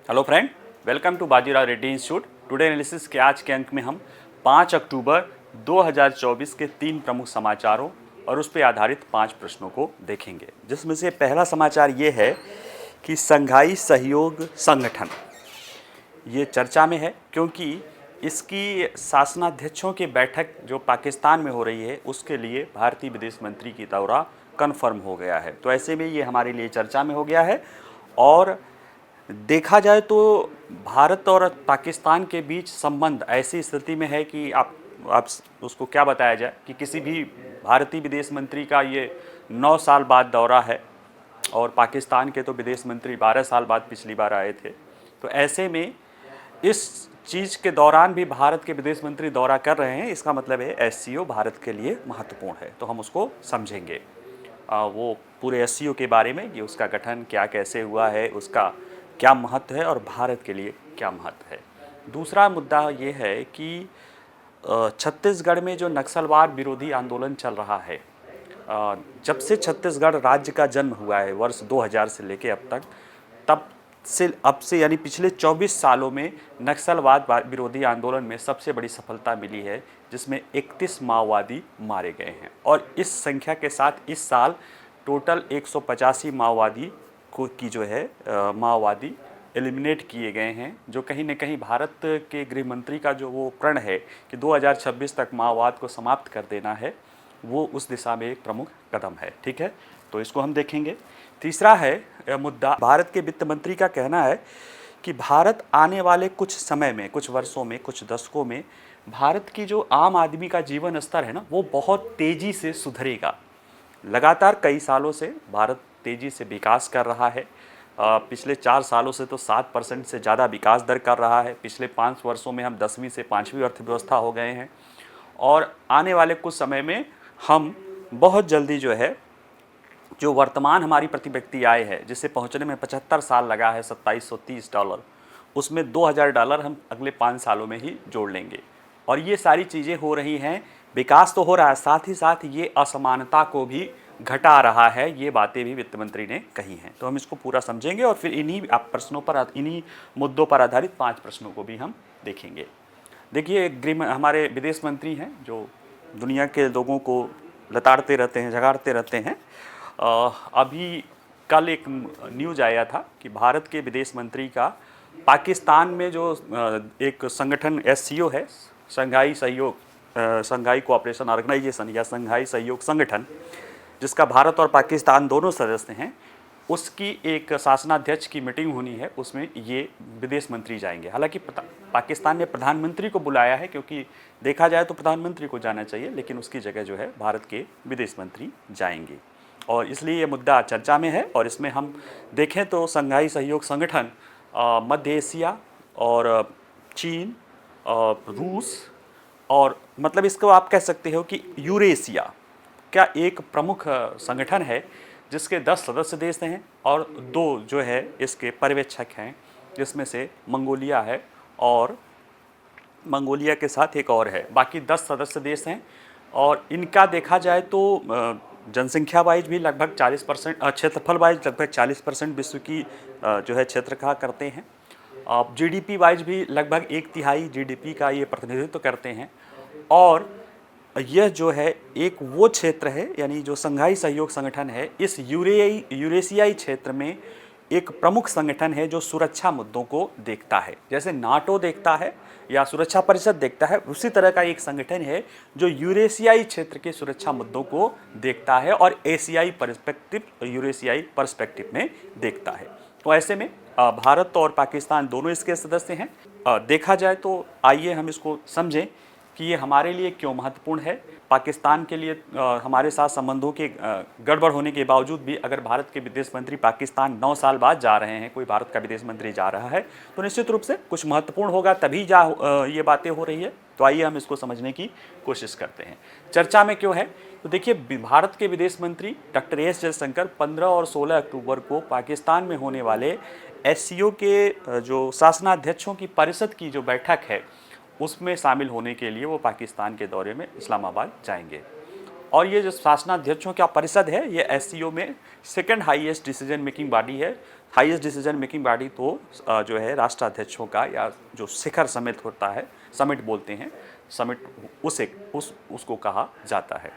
Hello friend, welcome to Bajirao Reddy institute. Today analysis के आज के अंक में हम 5 अक्टूबर 2024 के 3 प्रमुख समाचारों और उस पर आधारित 5 प्रश्नों को देखेंगे, जिसमें से पहला समाचार ये है कि संघाई सहयोग संगठन ये चर्चा में है क्योंकि इसकी शासनाध्यक्षों की बैठक जो पाकिस्तान में हो रही है उसके लिए भारतीय विदेश मंत्री की दौरा कन्फर्म हो गया है। तो ऐसे में ये हमारे लिए चर्चा में हो गया है और देखा जाए तो भारत और पाकिस्तान के बीच संबंध ऐसी स्थिति में है कि आप उसको क्या बताया जाए कि किसी भी भारतीय विदेश मंत्री का ये 9 साल बाद दौरा है और पाकिस्तान के तो विदेश मंत्री 12 साल बाद पिछली बार आए थे। तो ऐसे में इस चीज़ के दौरान भी भारत के विदेश मंत्री दौरा कर रहे हैं, इसका मतलब है एससीओ भारत के लिए महत्वपूर्ण है। तो हम उसको समझेंगे वो पूरे एससीओ के बारे में कि उसका गठन क्या कैसे हुआ है, उसका क्या महत्व है और भारत के लिए क्या महत्व है। दूसरा मुद्दा ये है कि छत्तीसगढ़ में जो नक्सलवाद विरोधी आंदोलन चल रहा है, जब से छत्तीसगढ़ राज्य का जन्म हुआ है वर्ष 2000 से लेके अब तक, तब से अब से यानी पिछले 24 सालों में नक्सलवाद विरोधी आंदोलन में सबसे बड़ी सफलता मिली है, जिसमें 31 माओवादी मारे गए हैं। और इस संख्या के साथ इस साल टोटल 185 माओवादी को की जो है माओवादी एलिमिनेट किए गए हैं, जो कहीं न कहीं भारत के गृह मंत्री का जो वो प्रण है कि 2026 तक माओवाद को समाप्त कर देना है, वो उस दिशा में एक प्रमुख कदम है। ठीक है, तो इसको हम देखेंगे। तीसरा है मुद्दा, भारत के वित्त मंत्री का कहना है कि भारत आने वाले कुछ समय में, कुछ वर्षों में, कुछ दशकों में भारत की जो आम आदमी का जीवन स्तर है ना, वो बहुत तेज़ी से सुधरेगा। लगातार कई सालों से भारत तेज़ी से विकास कर रहा है। पिछले 4 सालों से तो 7% से ज़्यादा विकास दर कर रहा है। पिछले 5 वर्षों में हम 10वीं से 5वीं अर्थव्यवस्था हो गए हैं और आने वाले कुछ समय में हम बहुत जल्दी जो है, जो वर्तमान हमारी प्रति व्यक्ति आय है जिसे पहुंचने में 75 साल लगा है, $2730, उसमें $2000 हम अगले 5 सालों में ही जोड़ लेंगे। और ये सारी चीज़ें हो रही हैं, विकास तो हो रहा है, साथ ही साथ ये असमानता को भी घटा रहा है। ये बातें भी वित्त मंत्री ने कही हैं। तो हम इसको पूरा समझेंगे और फिर इन्हीं प्रश्नों पर, इन्हीं मुद्दों पर आधारित 5 प्रश्नों को भी हम देखेंगे। देखिए, हमारे विदेश मंत्री हैं जो दुनिया के लोगों को लताड़ते रहते हैं, झगाड़ते रहते हैं। अभी कल एक न्यूज़ आया था कि भारत के विदेश मंत्री का पाकिस्तान में जो एक संगठन एससीओ है, संघाई कोऑपरेशन ऑर्गेनाइजेशन या संघाई सहयोग संगठन, जिसका भारत और पाकिस्तान दोनों सदस्य हैं, उसकी एक शासनाध्यक्ष की मीटिंग होनी है, उसमें ये विदेश मंत्री जाएंगे। हालांकि पाकिस्तान ने प्रधानमंत्री को बुलाया है, क्योंकि देखा जाए तो प्रधानमंत्री को जाना चाहिए, लेकिन उसकी जगह जो है भारत के विदेश मंत्री जाएंगे और इसलिए ये मुद्दा चर्चा में है। और इसमें हम देखें तो संघाई सहयोग संगठन मध्य एशिया और चीन, रूस और मतलब इसको आप कह सकते हो कि यूरेशिया का एक प्रमुख संगठन है, जिसके 10 सदस्य देश हैं और 2 जो है इसके पर्यवेक्षक हैं, जिसमें से मंगोलिया है और मंगोलिया के साथ एक और है। बाकी 10 सदस्य देश हैं और इनका देखा जाए तो जनसंख्या वाइज भी लगभग 40%, क्षेत्रफल वाइज लगभग 40% विश्व की जो है क्षेत्र का करते हैं। जीडीपी वाइज भी लगभग 1/3 जीडीपी का ये प्रतिनिधित्व करते हैं। और यह जो है एक वो क्षेत्र है, यानी जो संघाई सहयोग संगठन है, इस यूरेशियाई क्षेत्र में एक प्रमुख संगठन है जो सुरक्षा मुद्दों को देखता है। जैसे नाटो देखता है या सुरक्षा परिषद देखता है, उसी तरह का एक संगठन है जो यूरेशियाई क्षेत्र के सुरक्षा मुद्दों को देखता है और एशियाई पर्सपेक्टिव, यूरेशियाई पर्सपेक्टिव में देखता है। तो ऐसे में भारत और पाकिस्तान दोनों इसके सदस्य हैं। देखा जाए तो आइए हम इसको समझें कि ये हमारे लिए क्यों महत्वपूर्ण है। पाकिस्तान के लिए हमारे साथ संबंधों के गड़बड़ होने के बावजूद भी अगर भारत के विदेश मंत्री पाकिस्तान 9 साल बाद जा रहे हैं, कोई भारत का विदेश मंत्री जा रहा है, तो निश्चित रूप से कुछ महत्वपूर्ण होगा, तभी ये बातें हो रही है। तो आइए हम इसको समझने की कोशिश करते हैं। चर्चा में क्यों है, तो देखिए, भारत के विदेश मंत्री डॉक्टर एस जयशंकर 15 और 16 अक्टूबर को पाकिस्तान में होने वाले एससीओ के जो शासनाध्यक्षों की परिषद की जो बैठक है, उसमें शामिल होने के लिए वो पाकिस्तान के दौरे में इस्लामाबाद जाएंगे। और ये जो शासनाध्यक्षों का परिषद है ये एससीओ में second highest decision making body है। हाईएस्ट डिसीजन मेकिंग बॉडी तो जो है राष्ट्राध्यक्षों का या जो शिखर समिट होता है, समिट बोलते हैं, समिट उसको कहा जाता है।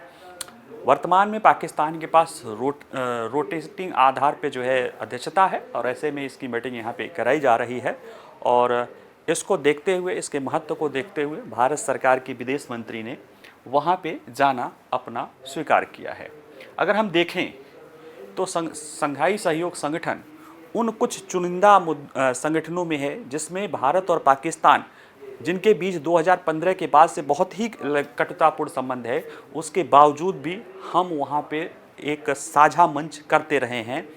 वर्तमान में पाकिस्तान के पास रोटेटिंग आधार पे जो है अध्यक्षता है और ऐसे में इसकी मीटिंग यहाँ पे कराई जा रही है। और इसको देखते हुए, इसके महत्व को देखते हुए भारत सरकार की विदेश मंत्री ने वहाँ पे जाना अपना स्वीकार किया है। अगर हम देखें तो संघाई सहयोग संगठन उन कुछ चुनिंदा संगठनों में है जिसमें भारत और पाकिस्तान, जिनके बीच 2015 के बाद से बहुत ही कटुतापूर्ण संबंध है, उसके बावजूद भी हम वहाँ पे एक साझा मंच करते रहे हैं।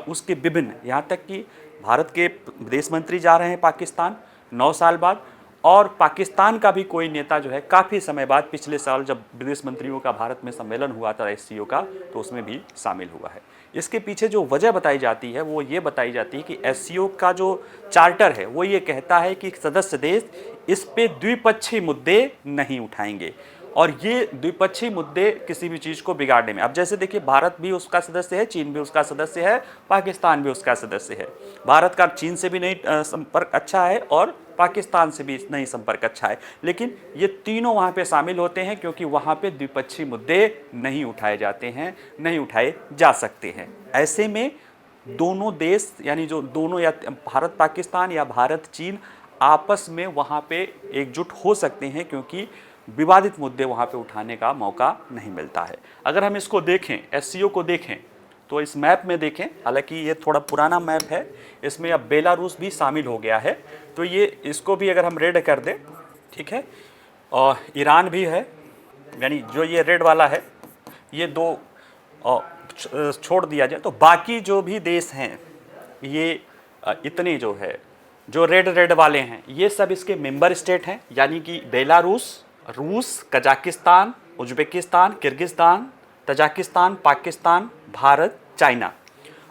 उसके विभिन्न, यहाँ तक कि भारत के विदेश मंत्री जा रहे हैं पाकिस्तान 9 साल बाद, और पाकिस्तान का भी कोई नेता जो है काफ़ी समय बाद, पिछले साल जब विदेश मंत्रियों का भारत में सम्मेलन हुआ था एससीओ का, तो उसमें भी शामिल हुआ है। इसके पीछे जो वजह बताई जाती है वो ये बताई जाती है कि एससीओ का जो चार्टर है वो ये कहता है कि सदस्य देश इस पे द्विपक्षीय मुद्दे नहीं उठाएंगे, और ये द्विपक्षीय मुद्दे किसी भी चीज़ को बिगाड़ने में, अब जैसे देखिए भारत भी उसका सदस्य है, चीन भी उसका सदस्य है, पाकिस्तान भी उसका सदस्य है। भारत का चीन से भी नहीं संपर्क अच्छा है और पाकिस्तान से भी नहीं संपर्क अच्छा है, लेकिन ये तीनों वहाँ पे शामिल होते हैं क्योंकि वहाँ पे द्विपक्षीय मुद्दे नहीं उठाए जाते हैं, नहीं उठाए जा सकते हैं। ऐसे में दोनों देश, यानी जो दोनों, या भारत पाकिस्तान या भारत चीन, आपस में वहाँ पे एकजुट हो सकते हैं क्योंकि विवादित मुद्दे वहाँ पे उठाने का मौका नहीं मिलता है। अगर हम इसको देखें, एससीओ को देखें, तो इस मैप में देखें, हालांकि ये थोड़ा पुराना मैप है, इसमें अब बेलारूस भी शामिल हो गया है, तो ये इसको भी अगर हम रेड कर दें, ठीक है, और ईरान भी है, यानी जो ये रेड वाला है ये दो छोड़ दिया जाए तो बाकी जो भी देश हैं ये इतने जो है, जो रेड वाले हैं, ये सब इसके मेंबर स्टेट हैं, यानी कि बेलारूस, रूस, Kazakhstan, Uzbekistan, Kyrgyzstan, Tajikistan, Pakistan, Bharat, China.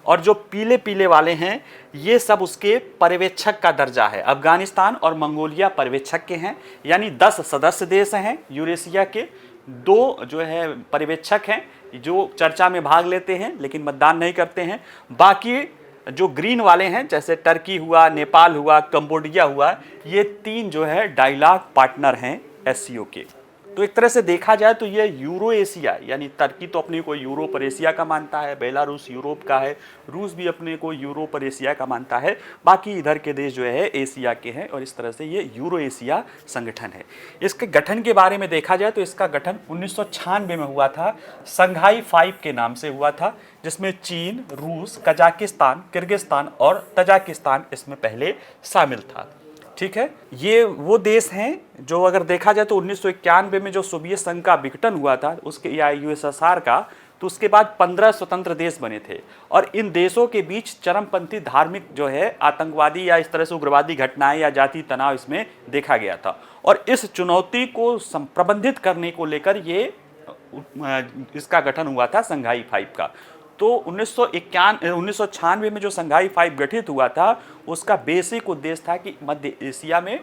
और जो पीले पीले वाले हैं ये सब उसके पर्यवेक्षक का दर्जा है। अफगानिस्तान और मंगोलिया पर्यवेक्षक के हैं, यानी 10 सदस्य देश हैं यूरेशिया के, 2 जो है पर्यवेक्षक हैं जो चर्चा में भाग लेते हैं लेकिन मतदान नहीं करते हैं। बाकी जो ग्रीन वाले हैं, जैसे टर्की हुआ, नेपाल हुआ, कंबोडिया हुआ, ये 3 जो है डायलॉग पार्टनर हैं एससीओ के। तो एक तरह से देखा जाए तो ये यूरो एशिया, यानी टर्की तो अपने को यूरोप और एशिया का मानता है, बेलारूस यूरोप का है, रूस भी अपने को यूरोप और एशिया का मानता है, बाकी इधर के देश जो है एशिया के हैं, और इस तरह से ये यूरो एशिया संगठन है। इसके गठन के बारे में देखा जाए तो इसका गठन 1996 में हुआ था, संघाई 5 के नाम से हुआ था, जिसमें चीन, रूस, कजाकिस्तान, किर्गिस्तान और तजाकिस्तान इसमें पहले शामिल था। ठीक है, ये वो देश हैं जो अगर देखा जाए तो 1991 में जो सोवियत संघ का विघटन हुआ था उसके, या यूएसएसआर का, तो उसके बाद 15 स्वतंत्र देश बने थे, और इन देशों के बीच चरमपंथी धार्मिक जो है आतंकवादी या इस तरह से उग्रवादी घटनाएं या जाति तनाव इसमें देखा गया था। और इस चुनौती को प्रबंधित करने को लेकर ये इसका गठन हुआ था संघाई 5 का। तो 1996 में जो संघाई 5 गठित हुआ था उसका बेसिक उद्देश्य था कि मध्य एशिया में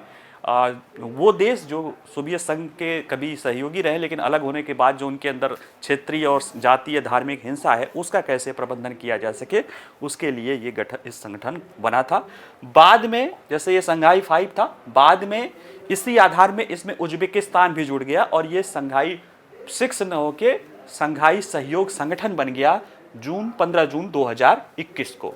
वो देश जो सोवियत संघ के कभी सहयोगी रहे लेकिन अलग होने के बाद जो उनके अंदर क्षेत्रीय और जातीय धार्मिक हिंसा है उसका कैसे प्रबंधन किया जा सके, उसके लिए ये इस संगठन बना था। बाद में जैसे ये संघाई 5 था, बाद में इसी आधार में इसमें उज्बेकिस्तान भी जुड़ गया और ये संघाई 6 न होके संघाई सहयोग संगठन बन गया 15 जून 2021 को।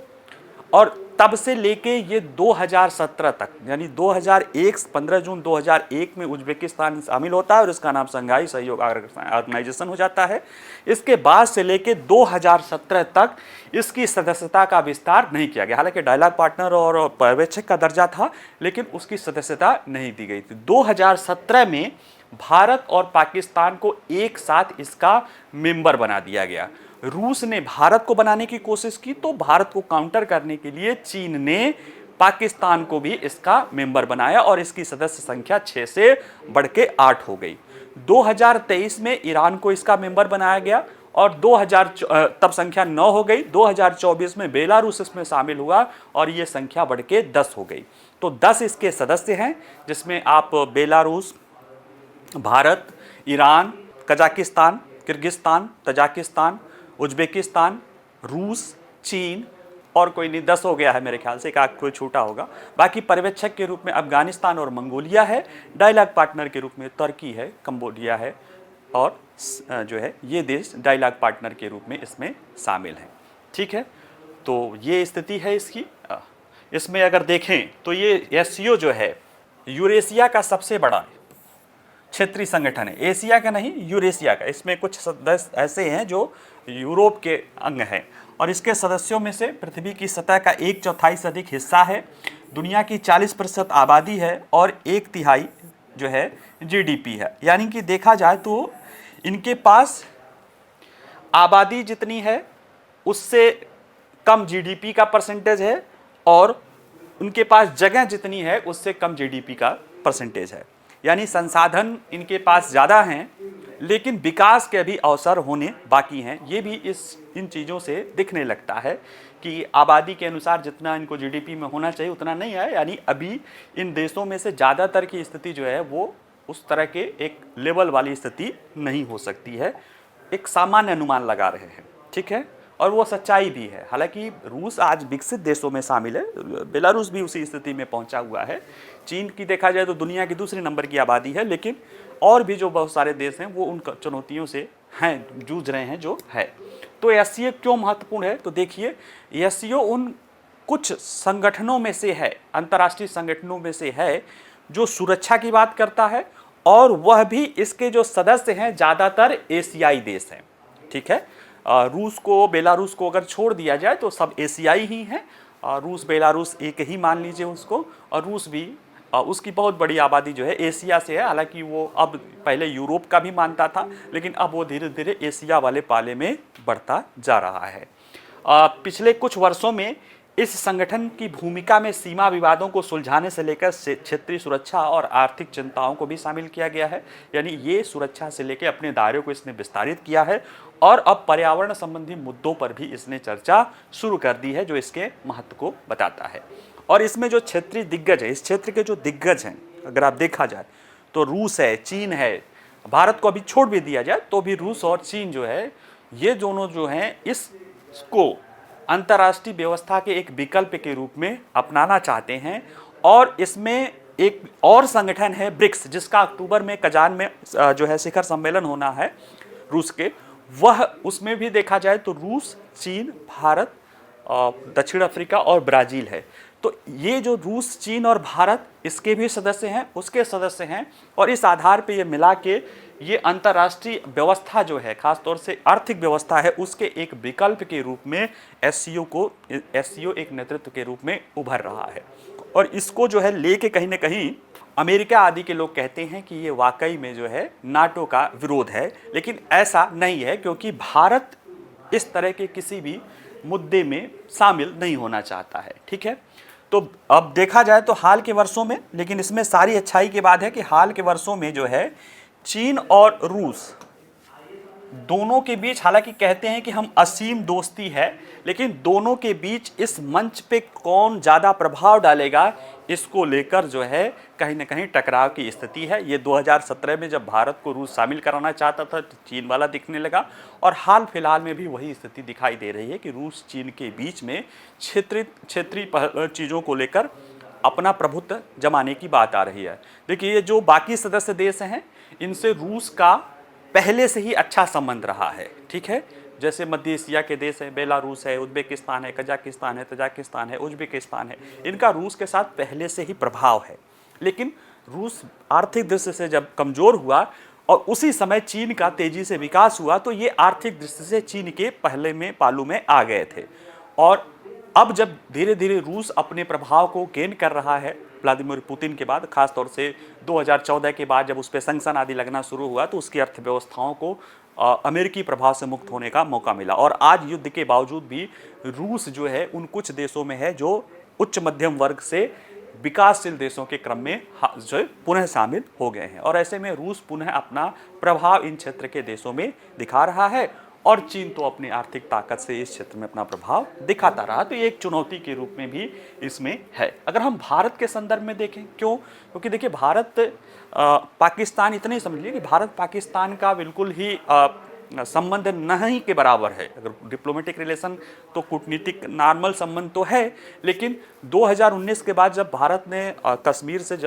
और तब से लेके ये 2017 तक, यानी 2001 15 जून 2001 में उज्बेकिस्तान शामिल होता है और इसका नाम संघाई सहयोग ऑर्गेनाइजेशन हो जाता है। इसके बाद से लेके 2017 तक इसकी सदस्यता का विस्तार नहीं किया गया, हालांकि डायलॉग पार्टनर और पर्यवेक्षक का दर्जा था लेकिन उसकी सदस्यता नहीं दी गई थी। 2017 में भारत और पाकिस्तान को एक साथ इसका मेंबर बना दिया गया। रूस ने भारत को बनाने की कोशिश की तो भारत को काउंटर करने के लिए चीन ने पाकिस्तान को भी इसका मेंबर बनाया और इसकी सदस्य संख्या 6 से बढ़ के 8 हो गई। 2023 में ईरान को इसका मेंबर बनाया गया और तब संख्या 9 हो गई। 2024 में बेलारूस इसमें शामिल हुआ और ये संख्या बढ़ के 10 हो गई। तो 10 इसके सदस्य हैं, जिसमें आप Belarus, Bharat, Iran, Kazakhstan, Kyrgyzstan, Tajikistan, Uzbekistan, रूस, चीन और कोई नहीं, 10 हो गया है मेरे ख्याल से, एक आध कोई छूटा होगा। बाकी पर्यवेक्षक के रूप में अफगानिस्तान और मंगोलिया है। डायलॉग पार्टनर के रूप में तुर्की है, कंबोडिया है और जो है ये देश डायलॉग पार्टनर के रूप में इसमें शामिल हैं। ठीक है, तो ये स्थिति है इसकी। इसमें अगर देखें तो ये एससीओ जो है यूरेशिया का सबसे बड़ा क्षेत्रीय संगठन है, एशिया का नहीं, यूरेशिया का। इसमें कुछ सदस्य ऐसे हैं जो यूरोप के अंग हैं और इसके सदस्यों में से पृथ्वी की सतह का 1/4 से अधिक हिस्सा है, दुनिया की 40% आबादी है और 1/3 जो है जीडीपी है। यानी कि देखा जाए तो इनके पास आबादी जितनी है उससे कम जीडीपी का परसेंटेज है और उनके पास जगह जितनी है उससे कम जीडीपी का परसेंटेज है। यानी संसाधन इनके पास ज़्यादा हैं लेकिन विकास के भी अवसर होने बाकी हैं। ये भी इन चीज़ों से दिखने लगता है कि आबादी के अनुसार जितना इनको जीडीपी में होना चाहिए उतना नहीं है। यानी अभी इन देशों में से ज़्यादातर की स्थिति जो है वो उस तरह के एक लेवल वाली स्थिति नहीं हो सकती है, एक सामान्य अनुमान लगा रहे हैं। ठीक है, और वो सच्चाई भी है। हालांकि रूस आज विकसित देशों में शामिल है, बेलारूस भी उसी स्थिति में पहुंचा हुआ है। चीन की देखा जाए तो दुनिया की दूसरे नंबर की आबादी है, लेकिन और भी जो बहुत सारे देश हैं वो उन चुनौतियों से हैं, जूझ रहे हैं जो है। तो एससीओ क्यों महत्वपूर्ण है? तो देखिए, एससीओ उन कुछ संगठनों में से है, अंतर्राष्ट्रीय संगठनों में से है जो सुरक्षा की बात करता है और वह भी इसके जो सदस्य हैं ज़्यादातर एशियाई देश हैं। ठीक है, रूस को, बेलारूस को अगर छोड़ दिया जाए तो सब एशियाई ही हैं। रूस बेलारूस एक ही मान लीजिए उसको, और रूस भी उसकी बहुत बड़ी आबादी जो है एशिया से है। हालांकि वो अब पहले यूरोप का भी मानता था लेकिन अब वो धीरे धीरे एशिया वाले पाले में बढ़ता जा रहा है। पिछले कुछ वर्षों में इस संगठन की भूमिका में सीमा विवादों को सुलझाने से लेकर क्षेत्रीय सुरक्षा और आर्थिक चिंताओं को भी शामिल किया गया है। यानी ये सुरक्षा से लेकर अपने दायरे को इसने विस्तारित किया है और अब पर्यावरण संबंधी मुद्दों पर भी इसने चर्चा शुरू कर दी है, जो इसके महत्व को बताता है। और इसमें जो क्षेत्रीय दिग्गज है, इस क्षेत्र के जो दिग्गज हैं, अगर आप देखा जाए तो रूस है, चीन है, भारत को अभी छोड़ भी दिया जाए तो भी रूस और चीन जो है, ये दोनों जो हैं इसको अंतर्राष्ट्रीय व्यवस्था के एक विकल्प के रूप में अपनाना चाहते हैं। और इसमें एक और संगठन है ब्रिक्स, जिसका अक्टूबर में कजान में जो है शिखर सम्मेलन होना है रूस के, वह उसमें भी देखा जाए तो रूस, चीन, भारत, दक्षिण अफ्रीका और ब्राज़ील है। तो ये जो रूस, चीन और भारत इसके भी सदस्य हैं, उसके सदस्य हैं और इस आधार पे ये मिला के ये अंतर्राष्ट्रीय व्यवस्था जो है, खासतौर से आर्थिक व्यवस्था है, उसके एक विकल्प के रूप में एससीओ एक नेतृत्व के रूप में उभर रहा है। और इसको जो है लेके कहीं ना कहीं अमेरिका आदि के लोग कहते हैं कि ये वाकई में जो है नाटो का विरोध है, लेकिन ऐसा नहीं है क्योंकि भारत इस तरह के किसी भी मुद्दे में शामिल नहीं होना चाहता है। ठीक है, तो अब देखा जाए तो हाल के वर्षों में, लेकिन इसमें सारी अच्छाई की बात है कि हाल के वर्षों में जो है चीन और रूस दोनों के बीच, हालांकि कहते हैं कि हम असीम दोस्ती है, लेकिन दोनों के बीच इस मंच पे कौन ज़्यादा प्रभाव डालेगा इसको लेकर जो है कहीं ना कहीं टकराव की स्थिति है। ये 2017 में जब भारत को रूस शामिल कराना चाहता था तो चीन वाला दिखने लगा और हाल फिलहाल में भी वही स्थिति दिखाई दे रही है कि रूस चीन के बीच में क्षेत्रीय चीज़ों को लेकर अपना प्रभुत्व जमाने की बात आ रही है। देखिए, ये जो बाकी सदस्य देश हैं इनसे रूस का पहले से ही अच्छा संबंध रहा है। ठीक है, जैसे मध्य एशिया के देश है, बेलारूस है, उज्बेकिस्तान है, कजाकिस्तान है, तजाकिस्तान है, उज्बेकिस्तान है, इनका रूस के साथ पहले से ही प्रभाव है। लेकिन रूस आर्थिक दृष्टि से जब कमज़ोर हुआ और उसी समय चीन का तेज़ी से विकास हुआ तो ये आर्थिक दृष्टि से चीन के पहले में पालू में आ गए थे। और अब जब धीरे धीरे रूस अपने प्रभाव को गेन कर रहा है व्लादिमीर पुतिन के बाद, खासतौर से 2014 के बाद जब उस पर सैंक्शन आदि लगना शुरू हुआ तो उसकी अर्थव्यवस्थाओं को अमेरिकी प्रभाव से मुक्त होने का मौका मिला। और आज युद्ध के बावजूद भी रूस जो है उन कुछ देशों में है जो उच्च मध्यम वर्ग से विकासशील देशों के क्रम में जो है पुनः शामिल हो गए हैं। और ऐसे में रूस पुनः अपना प्रभाव इन क्षेत्र के देशों में दिखा रहा है और चीन तो अपनी आर्थिक ताकत से इस क्षेत्र में अपना प्रभाव दिखाता रहा। तो ये एक चुनौती के रूप में भी इसमें है। अगर हम भारत के संदर्भ में देखें, क्यों? क्योंकि देखिए, भारत पाकिस्तान, इतना ही समझ लीजिए कि भारत पाकिस्तान का बिल्कुल ही संबंध नहीं के बराबर है। अगर डिप्लोमेटिक रिलेशन तो कूटनीतिक नॉर्मल संबंध तो है, लेकिन 2019 के बाद जब भारत ने कश्मीर से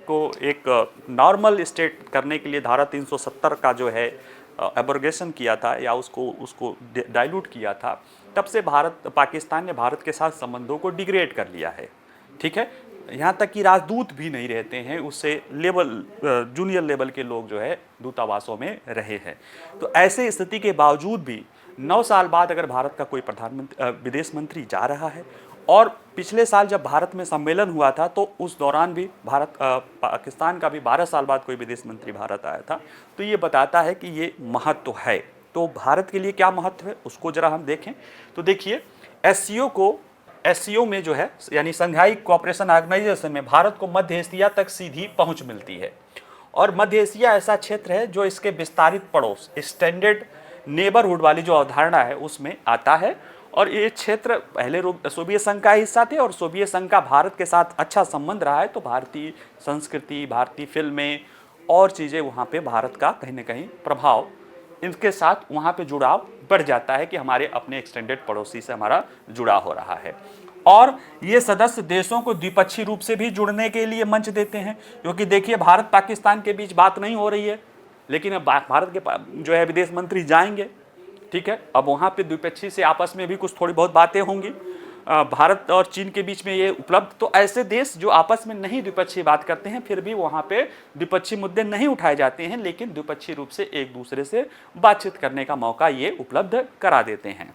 को एक नॉर्मल स्टेट करने के लिए धारा 370 का जो है एब्रोगेशन किया था या उसको डाइल्यूट किया था, तब से पाकिस्तान ने भारत के साथ संबंधों को डिग्रेड कर लिया है। ठीक है, यहाँ तक कि राजदूत भी नहीं रहते हैं, उससे जूनियर लेवल के लोग जो है दूतावासों में रहे हैं। तो ऐसे स्थिति के बावजूद भी 9 साल बाद अगर भारत का कोई विदेश मंत्री जा रहा है, और पिछले साल जब भारत में सम्मेलन हुआ था तो उस दौरान भी पाकिस्तान का भी 12 साल बाद कोई विदेश मंत्री भारत आया था, तो ये बताता है कि ये महत्व है। तो भारत के लिए क्या महत्व है उसको जरा हम देखें। तो देखिए, एससीओ में जो है यानी संघाई कोऑपरेशन ऑर्गेनाइजेशन में भारत को मध्य एशिया तक सीधी पहुंच मिलती है, और मध्य एशिया ऐसा क्षेत्र है जो इसके विस्तारित पड़ोस एक्सटेंडेड नेबरहुड वाली जो अवधारणा है उसमें आता है। और ये क्षेत्र पहले सोवियत संघ का हिस्सा थे, और सोवियत संघ का भारत के साथ अच्छा संबंध रहा है, तो भारतीय संस्कृति, भारतीय फिल्में और चीज़ें वहाँ पे भारत का कहीं ना कहीं प्रभाव, इनके साथ वहाँ पे जुड़ाव बढ़ जाता है कि हमारे अपने एक्सटेंडेड पड़ोसी से हमारा जुड़ाव हो रहा है। और ये सदस्य देशों को द्विपक्षीय रूप से भी जुड़ने के लिए मंच देते हैं, क्योंकि देखिए भारत पाकिस्तान के बीच बात नहीं हो रही है, लेकिन अब भारत के जो है विदेश मंत्री जाएंगे, ठीक है, अब वहाँ पे द्विपक्षीय से आपस में भी कुछ थोड़ी बहुत बातें होंगी, भारत और चीन के बीच में ये उपलब्ध। तो ऐसे देश जो आपस में नहीं द्विपक्षीय बात करते हैं, फिर भी वहाँ पे द्विपक्षीय मुद्दे नहीं उठाए जाते हैं, लेकिन द्विपक्षीय रूप से एक दूसरे से बातचीत करने का मौका ये उपलब्ध करा देते हैं।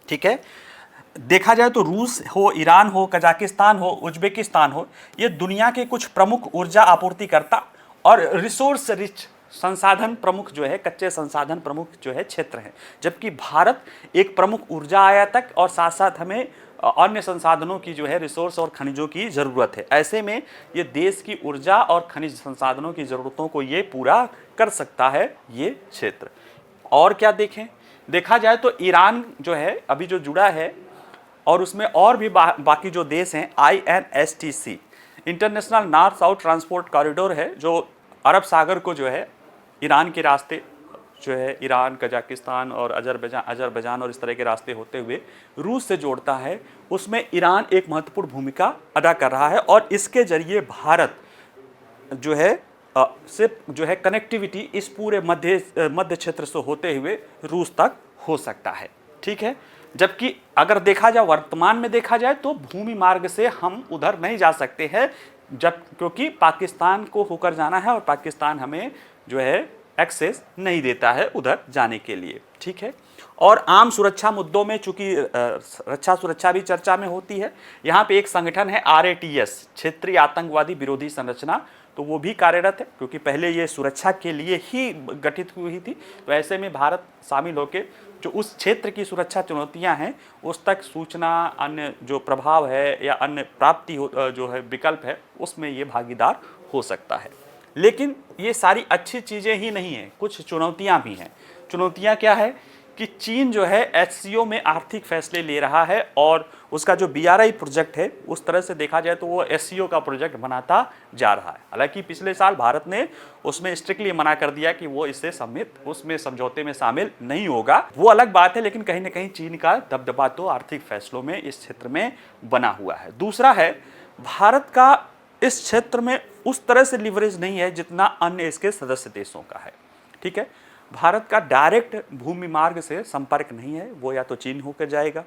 ठीक है, देखा जाए तो रूस हो, ईरान हो, कजाकिस्तान हो, उज्बेकिस्तान हो, ये दुनिया के कुछ प्रमुख ऊर्जा आपूर्तिकर्ता और रिसोर्स रिच संसाधन प्रमुख जो है, कच्चे संसाधन प्रमुख जो है क्षेत्र हैं, जबकि भारत एक प्रमुख ऊर्जा आयातक और साथ साथ हमें अन्य संसाधनों की जो है रिसोर्स और खनिजों की ज़रूरत है। ऐसे में ये देश की ऊर्जा और खनिज संसाधनों की ज़रूरतों को ये पूरा कर सकता है ये क्षेत्र। और क्या देखें, देखा जाए तो ईरान जो है अभी जो जुड़ा है, और उसमें और भी बाकी जो देश हैं, INSTC international north south transport corridor है, जो अरब सागर को जो है ईरान के रास्ते जो है ईरान, कजाकिस्तान और अजरबैजान और इस तरह के रास्ते होते हुए रूस से जोड़ता है। उसमें ईरान एक महत्वपूर्ण भूमिका अदा कर रहा है, और इसके जरिए भारत जो है सिर्फ जो है कनेक्टिविटी इस पूरे मध्य क्षेत्र से होते हुए रूस तक हो सकता है। ठीक है, जबकि अगर देखा जाए वर्तमान में देखा जाए तो भूमि मार्ग से हम उधर नहीं जा सकते हैं, क्योंकि पाकिस्तान को होकर जाना है और पाकिस्तान हमें जो है एक्सेस नहीं देता है उधर जाने के लिए। ठीक है, और आम सुरक्षा मुद्दों में चूंकि रक्षा सुरक्षा भी चर्चा में होती है, यहाँ पे एक संगठन है RATS, क्षेत्रीय आतंकवादी विरोधी संरचना, तो वो भी कार्यरत है, क्योंकि पहले ये सुरक्षा के लिए ही गठित हुई थी। तो ऐसे में भारत शामिल होकर जो उस क्षेत्र की सुरक्षा चुनौतियां हैं उस तक सूचना, अन्य जो प्रभाव है या अन्य प्राप्ति जो है विकल्प है, उसमें ये भागीदार हो सकता है। लेकिन ये सारी अच्छी चीज़ें ही नहीं हैं, कुछ चुनौतियां भी हैं। चुनौतियां क्या है कि चीन जो है HCO में आर्थिक फैसले ले रहा है, और उसका जो BRI प्रोजेक्ट है उस तरह से देखा जाए तो वो SCO का प्रोजेक्ट बनाता जा रहा है। हालांकि पिछले साल भारत ने उसमें स्ट्रिक्टली मना कर दिया कि वो इससे उसमें समझौते में शामिल नहीं होगा, वो अलग बात है, लेकिन कहीं ना कहीं चीन का दबदबा तो आर्थिक फैसलों में इस क्षेत्र में बना हुआ है। दूसरा है, भारत का इस क्षेत्र में उस तरह से लिवरेज नहीं है जितना अन्य इसके सदस्य देशों का है। ठीक है, भारत का डायरेक्ट भूमि मार्ग से संपर्क नहीं है, वो या तो चीन होकर जाएगा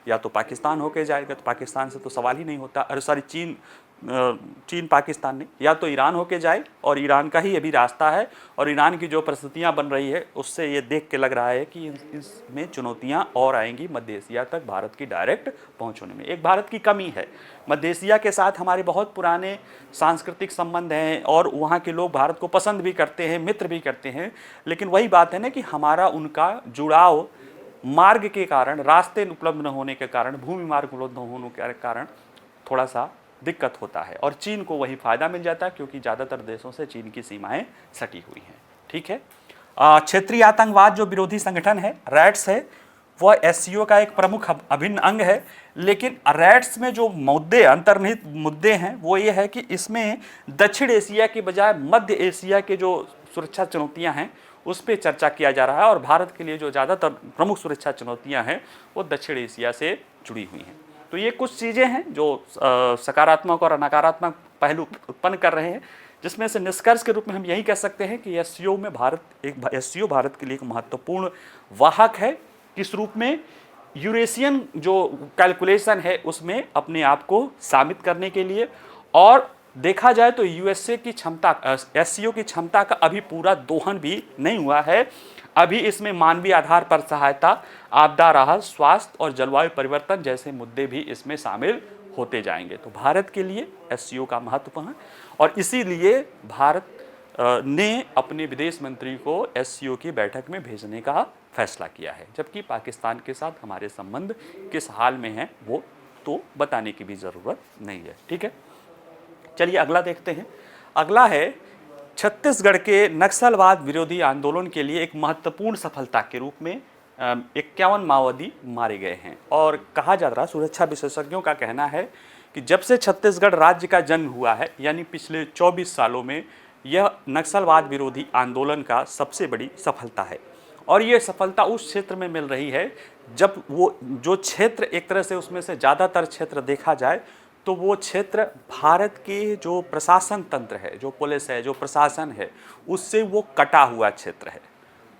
या तो पाकिस्तान होकर जाएगा, तो पाकिस्तान से तो सवाल ही नहीं होता, अरे सॉरी चीन पाकिस्तान नहीं, या तो ईरान होके जाए, और ईरान का ही अभी रास्ता है, और ईरान की जो परिस्थितियां बन रही है उससे ये देख के लग रहा है कि इसमें चुनौतियां और आएंगी मध्य एशिया तक भारत की डायरेक्ट पहुंच होने में। एक भारत की कमी है, मध्य एशिया के साथ हमारे बहुत पुराने सांस्कृतिक संबंध हैं, और वहाँ के लोग भारत को पसंद भी करते हैं, मित्र भी करते हैं, लेकिन वही बात है ना कि हमारा उनका जुड़ाव मार्ग के कारण, रास्ते उपलब्ध न होने के कारण, भूमि मार्ग उपलब्ध न होने के कारण थोड़ा सा दिक्कत होता है, और चीन को वही फायदा मिल जाता है क्योंकि ज़्यादातर देशों से चीन की सीमाएं सटी हुई हैं। ठीक है, क्षेत्रीय आतंकवाद जो विरोधी संगठन है रैट्स है, वह SCO का एक प्रमुख अभिन्न अंग है, लेकिन रैट्स में जो मुद्दे, अंतर्निहित मुद्दे हैं वो ये है कि इसमें दक्षिण एशिया के बजाय मध्य एशिया के जो सुरक्षा चुनौतियां हैं उस पर चर्चा किया जा रहा है। और भारत के लिए जो ज़्यादातर प्रमुख सुरक्षा चुनौतियाँ हैं वो दक्षिण एशिया से जुड़ी हुई हैं। तो ये कुछ चीज़ें हैं जो सकारात्मक और नकारात्मक पहलू उत्पन्न कर रहे हैं, जिसमें से निष्कर्ष के रूप में हम यही कह सकते हैं कि एससीओ में एससीओ भारत के लिए एक महत्वपूर्ण वाहक है। किस रूप में? यूरेशियन जो कैलकुलेशन है उसमें अपने आप को साबित करने के लिए। और देखा जाए तो यूएसए की क्षमता, एससीओ की क्षमता का अभी पूरा दोहन भी नहीं हुआ है। अभी इसमें मानवीय आधार पर सहायता, आपदा राहत, स्वास्थ्य और जलवायु परिवर्तन जैसे मुद्दे भी इसमें शामिल होते जाएंगे। तो भारत के लिए एससीओ का महत्व है और इसीलिए भारत ने अपने विदेश मंत्री को एससीओ की बैठक में भेजने का फैसला किया है। जबकि पाकिस्तान के साथ हमारे संबंध किस हाल में हैं वो तो बताने की भी ज़रूरत नहीं है। ठीक है, चलिए अगला देखते हैं। अगला है छत्तीसगढ़ के नक्सलवाद विरोधी आंदोलन के लिए एक महत्वपूर्ण सफलता के रूप में 51 माओवादी मारे गए हैं। और कहा जा रहा, सुरक्षा विशेषज्ञों का कहना है कि जब से छत्तीसगढ़ राज्य का जन्म हुआ है, यानी पिछले 24 सालों में, यह नक्सलवाद विरोधी आंदोलन का सबसे बड़ी सफलता है। और ये सफलता उस क्षेत्र में मिल रही है जब वो जो क्षेत्र, एक तरह से उसमें से ज़्यादातर क्षेत्र देखा जाए तो वो क्षेत्र भारत के जो प्रशासन तंत्र है, जो पुलिस है, जो प्रशासन है, उससे वो कटा हुआ क्षेत्र है।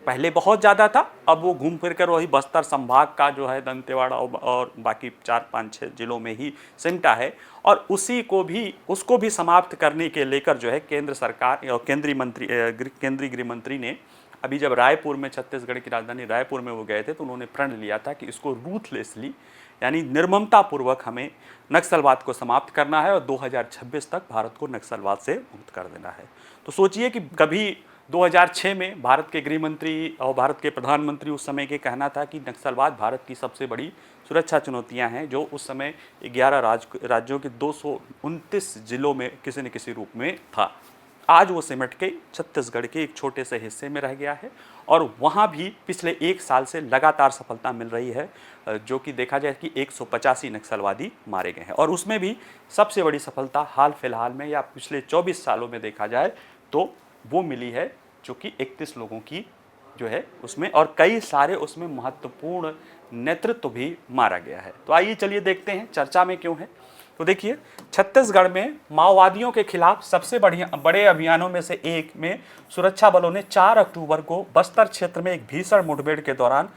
पहले बहुत ज़्यादा था, अब वो घूम फिर कर वही बस्तर संभाग का जो है दंतेवाड़ा और बाकी 4-5-6 जिलों में ही सिमटा है। और उसको भी समाप्त करने के लेकर जो है केंद्र सरकार और केंद्रीय गृह मंत्री ने अभी जब रायपुर में, छत्तीसगढ़ की राजधानी रायपुर में वो गए थे, तो उन्होंने प्रण लिया था कि इसको रूथलेसली, यानी निर्ममतापूर्वक हमें नक्सलवाद को समाप्त करना है और 2026 तक भारत को नक्सलवाद से मुक्त कर देना है। तो सोचिए कि कभी 2006 में भारत के गृह मंत्री और भारत के प्रधानमंत्री उस समय के कहना था कि नक्सलवाद भारत की सबसे बड़ी सुरक्षा चुनौतियां हैं, जो उस समय 11 राज्यों के 229 जिलों में किसी न किसी रूप में था। आज वो सिमट के छत्तीसगढ़ के एक छोटे से हिस्से में रह गया है और वहाँ भी पिछले 1 साल से लगातार सफलता मिल रही है, जो कि देखा जाए कि 185 नक्सलवादी मारे गए हैं। और उसमें भी सबसे बड़ी सफलता हाल फिलहाल में या पिछले 24 सालों में देखा जाए तो वो मिली है, जो कि 31 लोगों की जो है उसमें, और कई सारे उसमें महत्वपूर्ण नेतृत्व भी मारा गया है। तो आइए चलिए देखते हैं चर्चा में क्यों है। तो देखिए, छत्तीसगढ़ में माओवादियों के खिलाफ सबसे बड़े अभियानों में से एक में सुरक्षा बलों ने 4 अक्टूबर को बस्तर क्षेत्र में एक भीषण मुठभेड़ के दौरान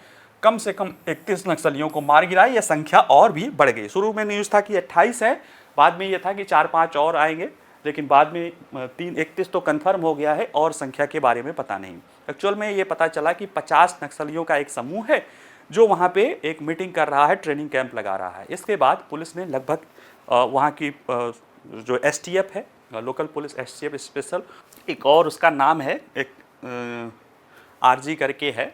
कम से कम 31 नक्सलियों को मार गिराया। यह संख्या और भी बढ़ गई। शुरू में न्यूज़ था कि 28 है, बाद में यह था कि 4-5 और आएंगे, लेकिन बाद में 31 तो कंफर्म हो गया है और संख्या के बारे में पता नहीं। एक्चुअल में ये पता चला कि 50 नक्सलियों का एक समूह है जो वहाँ पे एक मीटिंग कर रहा है, ट्रेनिंग कैंप लगा रहा है। इसके बाद पुलिस ने लगभग वहाँ की जो एसटीएफ है, लोकल पुलिस एसटीएफ स्पेशल, एक और उसका नाम है, एक आरजी करके है,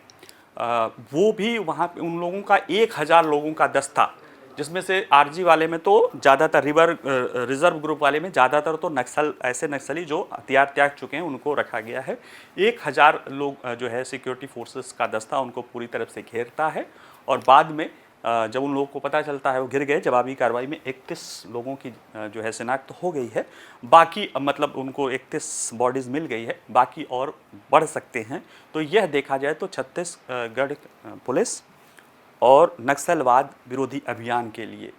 वो भी वहाँ पे उन लोगों का 1000 लोगों का दस्ता, जिसमें से आरजी वाले में तो ज़्यादातर रिजर्व ग्रुप वाले में ज़्यादातर तो ऐसे नक्सली जो हथियार त्याग चुके हैं उनको रखा गया है। 1000 लोग जो है सिक्योरिटी फोर्सेस का दस्ता उनको पूरी तरफ से घेरता है। और बाद में जब उन लोगों को पता चलता है वो गिर गए, जवाबी कार्रवाई में 31 लोगों की जो है शिनाख्त हो गई है। बाकी मतलब उनको 31 बॉडीज़ मिल गई है, बाकी और बढ़ सकते हैं। तो यह देखा जाए तो छत्तीसगढ़ पुलिस और नक्सलवाद विरोधी अभियान के लिए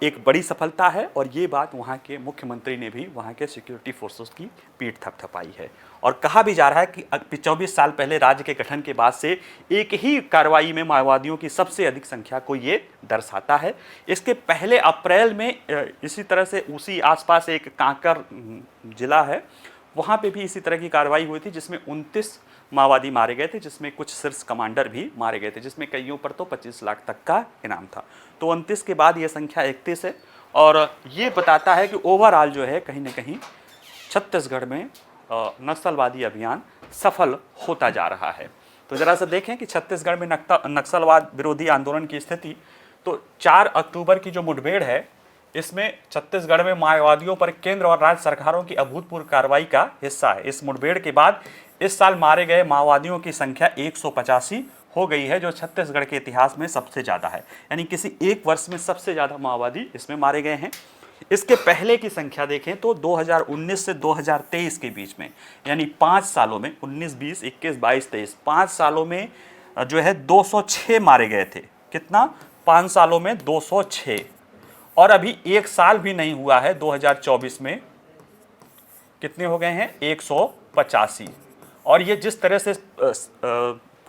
एक बड़ी सफलता है। और ये बात वहाँ के मुख्यमंत्री ने भी वहाँ के सिक्योरिटी फोर्सेस की पीठ थपथपाई है। और कहा भी जा रहा है कि 24 साल पहले राज्य के गठन के बाद से एक ही कार्रवाई में माओवादियों की सबसे अधिक संख्या को ये दर्शाता है। इसके पहले अप्रैल में इसी तरह से उसी आसपास एक कांकर जिला है, वहाँ पे भी इसी तरह की कार्रवाई हुई थी, जिसमें 29 माओवादी मारे गए थे, जिसमें कुछ शीर्ष कमांडर भी मारे गए थे, जिसमें कईयों पर तो 25 लाख तक का इनाम था। तो 29 के बाद ये संख्या 31 है। और ये बताता है कि ओवरऑल जो है कहीं ना कहीं छत्तीसगढ़ में नक्सलवादी अभियान सफल होता जा रहा है। तो ज़रा सा देखें कि छत्तीसगढ़ में नक्सलवाद विरोधी आंदोलन की स्थिति। तो 4 अक्टूबर की जो मुठभेड़ है, इसमें छत्तीसगढ़ में माओवादियों पर केंद्र और राज्य सरकारों की अभूतपूर्व कार्रवाई का हिस्सा है। इस मुठभेड़ के बाद इस साल मारे गए माओवादियों की संख्या 185 हो गई है, जो छत्तीसगढ़ के इतिहास में सबसे ज़्यादा है। यानी किसी एक वर्ष में सबसे ज़्यादा माओवादी इसमें मारे गए हैं। इसके पहले की संख्या देखें तो 2019 से 2023 के बीच में, यानी 5 सालों में 19, 20, 21, 22, 23, 5 सालों में जो है 206 मारे गए थे। कितना? 5 सालों में 206। और अभी 1 साल भी नहीं हुआ है 2024 में, कितने हो गए हैं? 185। और ये जिस तरह से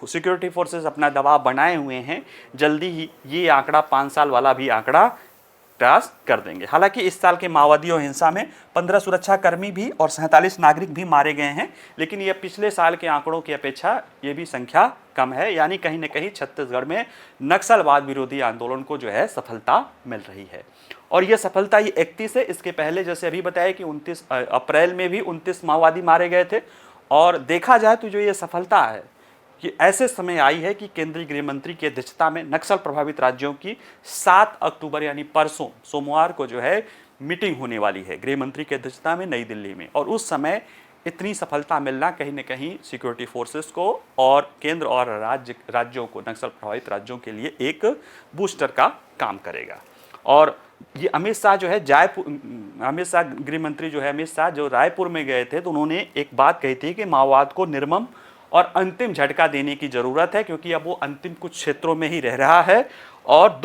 सिक्योरिटी फोर्सेस अपना दबाव बनाए हुए हैं, जल्दी ही ये आंकड़ा 5 साल वाला भी आंकड़ा क्रॉस कर देंगे। हालांकि इस साल के माओवादियों हिंसा में 15 सुरक्षाकर्मी भी और 47 नागरिक भी मारे गए हैं, लेकिन ये पिछले साल के आंकड़ों की अपेक्षा ये भी संख्या कम है। यानी कहीं न कहीं छत्तीसगढ़ में नक्सलवाद विरोधी आंदोलन को जो है सफलता मिल रही है। और ये सफलता ये 31 है। इसके पहले जैसे अभी बताया कि 29 अप्रैल में भी 29 माओवादी मारे गए थे। और देखा जाए तो जो ये सफलता है कि ऐसे समय आई है कि केंद्रीय गृह मंत्री की अध्यक्षता में नक्सल प्रभावित राज्यों की 7 अक्टूबर यानी परसों सोमवार को जो है मीटिंग होने वाली है गृह मंत्री की अध्यक्षता में नई दिल्ली में। और उस समय इतनी सफलता मिलना कहीं न कहीं सिक्योरिटी फोर्सेस को और केंद्र और राज्यों को, नक्सल प्रभावित राज्यों के लिए एक बूस्टर का काम करेगा। और ये अमित शाह जो है अमित शाह गृह मंत्री जो है अमित शाह जो रायपुर में गए थे, तो उन्होंने एक बात कही थी कि माओवाद को निर्मम और अंतिम झटका देने की ज़रूरत है, क्योंकि अब वो अंतिम कुछ क्षेत्रों में ही रह रहा है। और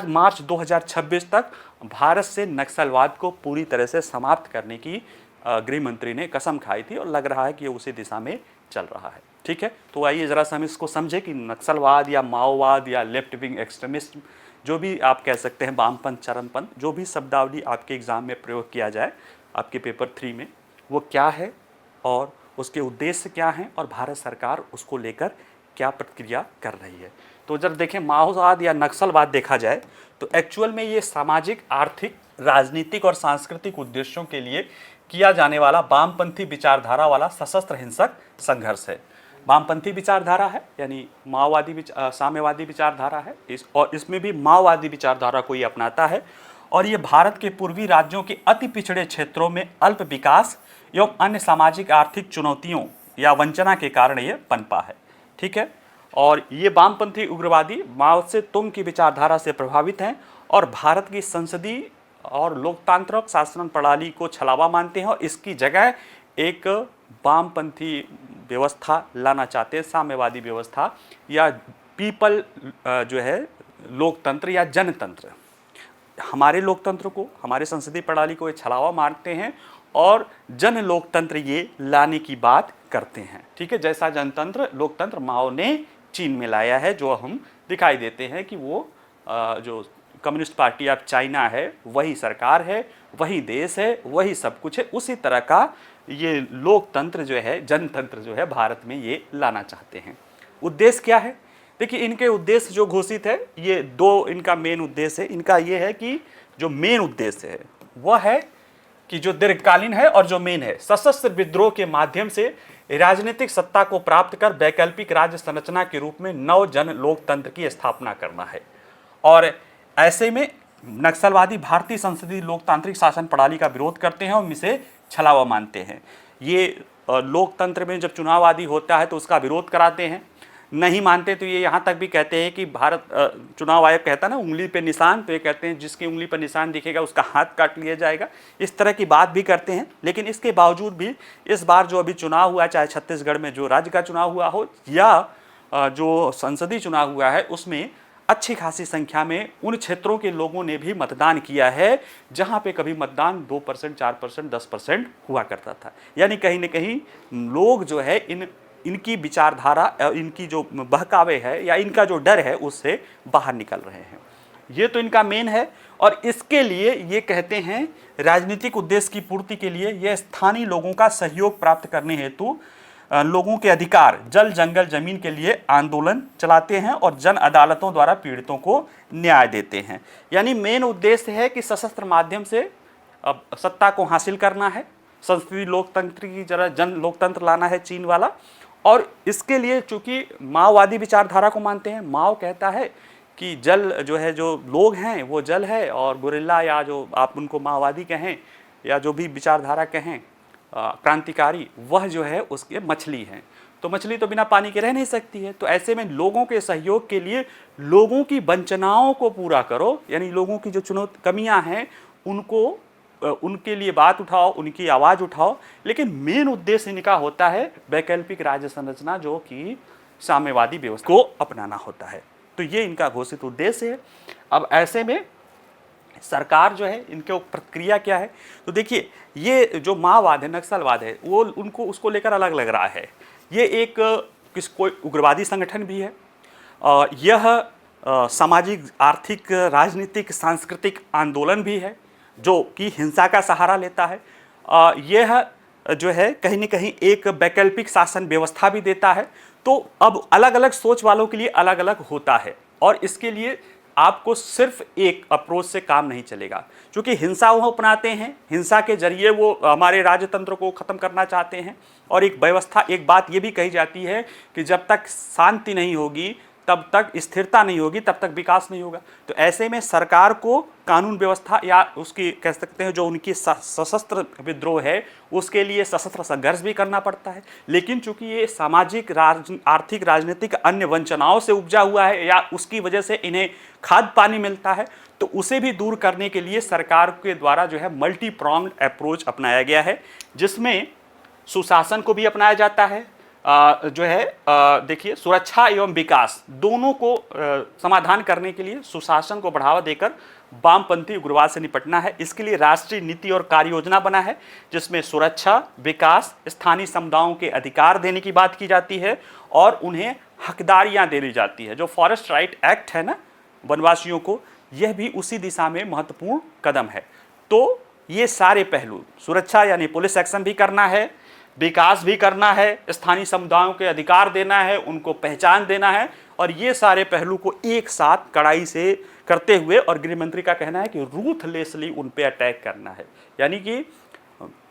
मार्च 2026 तक भारत से नक्सलवाद को पूरी तरह से समाप्त करने की गृह मंत्री ने कसम खाई थी, और लग रहा है कि ये उसी दिशा में चल रहा है। ठीक है, तो आइए ज़रा सा हम इसको समझें कि नक्सलवाद या माओवाद या लेफ्ट विंग एक्सट्रीमिस्ट, जो भी आप कह सकते हैं, वामपंथ, चरमपंथ, जो भी शब्दावली आपके एग्ज़ाम में प्रयोग किया जाए आपके पेपर 3 में, वो क्या है और उसके उद्देश्य क्या हैं और भारत सरकार उसको लेकर क्या प्रतिक्रिया कर रही है। तो जब देखें माओवाद या नक्सलवाद देखा जाए तो एक्चुअल में ये सामाजिक, आर्थिक, राजनीतिक और सांस्कृतिक उद्देश्यों के लिए किया जाने वाला वामपंथी विचारधारा वाला सशस्त्र हिंसक संघर्ष है। वामपंथी विचारधारा है यानी माओवादी साम्यवादी विचारधारा है, और इसमें भी माओवादी विचारधारा को ये अपनाता है। और ये भारत के पूर्वी राज्यों के अति पिछड़े क्षेत्रों में अल्प विकास एवं अन्य सामाजिक आर्थिक चुनौतियों या वंचना के कारण ये पनपा है। ठीक है, और ये वामपंथी उग्रवादी माओ से तुंग की विचारधारा से प्रभावित हैं और भारत की संसदीय और लोकतांत्रिक शासन प्रणाली को छलावा मानते हैं, और इसकी जगह एक वामपंथी व्यवस्था लाना चाहते हैं, साम्यवादी व्यवस्था या पीपल जो है लोकतंत्र या जनतंत्र। हमारे लोकतंत्र को, हमारे संसदीय प्रणाली को ये छलावा मारते हैं और जन लोकतंत्र ये लाने की बात करते हैं। ठीक है, जैसा जनतंत्र लोकतंत्र माओ ने चीन में लाया है, जो हम दिखाई देते हैं कि वो जो कम्युनिस्ट पार्टी ऑफ चाइना है वही सरकार है, वही देश है, वही सब कुछ है। उसी तरह का ये लोकतंत्र जो है, जनतंत्र जो है, भारत में ये लाना चाहते हैं। उद्देश्य क्या है? देखिए, इनके उद्देश्य जो घोषित है, ये 2 इनका मेन उद्देश्य है। इनका ये है कि जो मेन उद्देश्य है वह है कि जो दीर्घकालीन है और जो मेन है, सशस्त्र विद्रोह के माध्यम से राजनीतिक सत्ता को प्राप्त कर वैकल्पिक राज्य संरचना के रूप में नव जन लोकतंत्र की स्थापना करना है। और ऐसे में नक्सलवादी भारतीय संसदीय लोकतांत्रिक शासन प्रणाली का विरोध करते हैं और इसे छलावा मानते हैं। ये लोकतंत्र में जब चुनाव आदि होता है तो उसका विरोध कराते हैं, नहीं मानते तो ये यहाँ तक भी कहते हैं कि भारत चुनाव आयोग कहता है ना उंगली पे निशान, तो ये कहते हैं जिसकी उंगली पर निशान दिखेगा उसका हाथ काट लिया जाएगा। इस तरह की बात भी करते हैं। लेकिन इसके बावजूद भी इस बार जो अभी चुनाव हुआ, चाहे छत्तीसगढ़ में जो राज्य का चुनाव हुआ हो या जो संसदीय चुनाव हुआ है, उसमें अच्छी खासी संख्या में उन क्षेत्रों के लोगों ने भी मतदान किया है जहाँ पे कभी मतदान 2%, 4%, 10% हुआ करता था। यानी कहीं न कहीं लोग जो है इनकी विचारधारा, इनकी जो बहकावे है या इनका जो डर है उससे बाहर निकल रहे हैं। ये तो इनका मेन है। और इसके लिए ये कहते हैं राजनीतिक उद्देश्य की पूर्ति के लिए ये स्थानीय लोगों का सहयोग प्राप्त करने हेतु लोगों के अधिकार, जल, जंगल, जमीन के लिए आंदोलन चलाते हैं और जन अदालतों द्वारा पीड़ितों को न्याय देते हैं। यानी मेन उद्देश्य है कि सशस्त्र माध्यम से अब सत्ता को हासिल करना है, संसदीय लोकतंत्र की जरा जन लोकतंत्र लाना है चीन वाला। और इसके लिए चूंकि माओवादी विचारधारा को मानते हैं, माओ कहता है कि जल जो है, जो लोग हैं वो जल है, और गुरिल्ला या जो आप उनको माओवादी कहें या जो भी विचारधारा कहें क्रांतिकारी, वह जो है उसके मछली हैं। तो मछली तो बिना पानी के रह नहीं सकती है। तो ऐसे में लोगों के सहयोग के लिए लोगों की वंचनाओं को पूरा करो, यानी लोगों की जो कमियां हैं उनको उनके लिए बात उठाओ, उनकी आवाज़ उठाओ, लेकिन मेन उद्देश्य इनका होता है वैकल्पिक राज्य संरचना जो कि साम्यवादी व्यवस्था को अपनाना होता है। तो ये इनका घोषित उद्देश्य है। अब ऐसे में सरकार जो है, इनके प्रक्रिया क्या है, तो देखिए ये जो माओवाद है, नक्सलवाद है, वो उनको उसको लेकर अलग लग रहा है। ये एक कोई उग्रवादी संगठन भी है, यह सामाजिक, आर्थिक, राजनीतिक, सांस्कृतिक आंदोलन भी है जो कि हिंसा का सहारा लेता है। यह जो है कहीं न कहीं एक वैकल्पिक शासन व्यवस्था भी देता है। तो अब अलग अलग सोच वालों के लिए अलग अलग होता है, और इसके लिए आपको सिर्फ एक अप्रोच से काम नहीं चलेगा, क्योंकि हिंसा वो अपनाते हैं, हिंसा के जरिए वो हमारे राजतंत्र को ख़त्म करना चाहते हैं। और एक व्यवस्था, एक बात ये भी कही जाती है कि जब तक शांति नहीं होगी, तब तक स्थिरता नहीं होगी, तब तक विकास नहीं होगा। तो ऐसे में सरकार को कानून व्यवस्था, या उसकी कह सकते हैं जो उनकी सशस्त्र विद्रोह है, उसके लिए सशस्त्र संघर्ष भी करना पड़ता है। लेकिन चूंकि ये सामाजिक, आर्थिक, राजनीतिक अन्य वंचनाओं से उपजा हुआ है, या उसकी वजह से इन्हें खाद्य पानी मिलता है, तो उसे भी दूर करने के लिए सरकार के द्वारा जो है मल्टी प्रोंग्ड अप्रोच अपनाया गया है, जिसमें सुशासन को भी अपनाया जाता है। जो है देखिए, सुरक्षा एवं विकास दोनों को समाधान करने के लिए सुशासन को बढ़ावा देकर वामपंथी उग्रवाद से निपटना है। इसके लिए राष्ट्रीय नीति और कार्य योजना बना है, जिसमें सुरक्षा, विकास, स्थानीय समुदायों के अधिकार देने की बात की जाती है, और उन्हें हकदारियां देनी जाती है। जो फॉरेस्ट राइट एक्ट है ना, वनवासियों को, यह भी उसी दिशा में महत्वपूर्ण कदम है। तो ये सारे पहलू, सुरक्षा यानी पुलिस एक्शन भी करना है, विकास भी करना है, स्थानीय समुदायों के अधिकार देना है, उनको पहचान देना है, और ये सारे पहलू को एक साथ कड़ाई से करते हुए, और गृह मंत्री का कहना है कि रूथलेसली उन पे अटैक करना है। यानी कि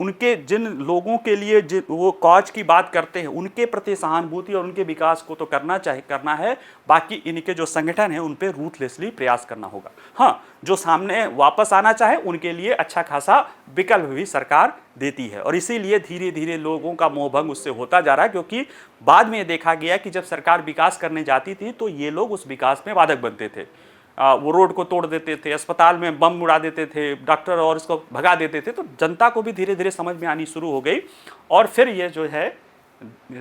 उनके जिन लोगों के लिए वो कॉज की बात करते हैं, उनके प्रति सहानुभूति और उनके विकास को तो करना है। बाकी इनके जो संगठन है, उन पे रूथलेसली प्रयास करना होगा। हाँ, जो सामने वापस आना चाहे उनके लिए अच्छा खासा विकल्प भी सरकार देती है, और इसीलिए धीरे धीरे लोगों का मोहभंग उससे होता जा रहा है। क्योंकि बाद में देखा गया कि जब सरकार विकास करने जाती थी, तो ये लोग उस विकास में बाधक बनते थे। वो रोड को तोड़ देते थे, अस्पताल में बम उड़ा देते थे, डॉक्टर और इसको भगा देते थे। तो जनता को भी धीरे धीरे समझ में आनी शुरू हो गई, और फिर ये जो है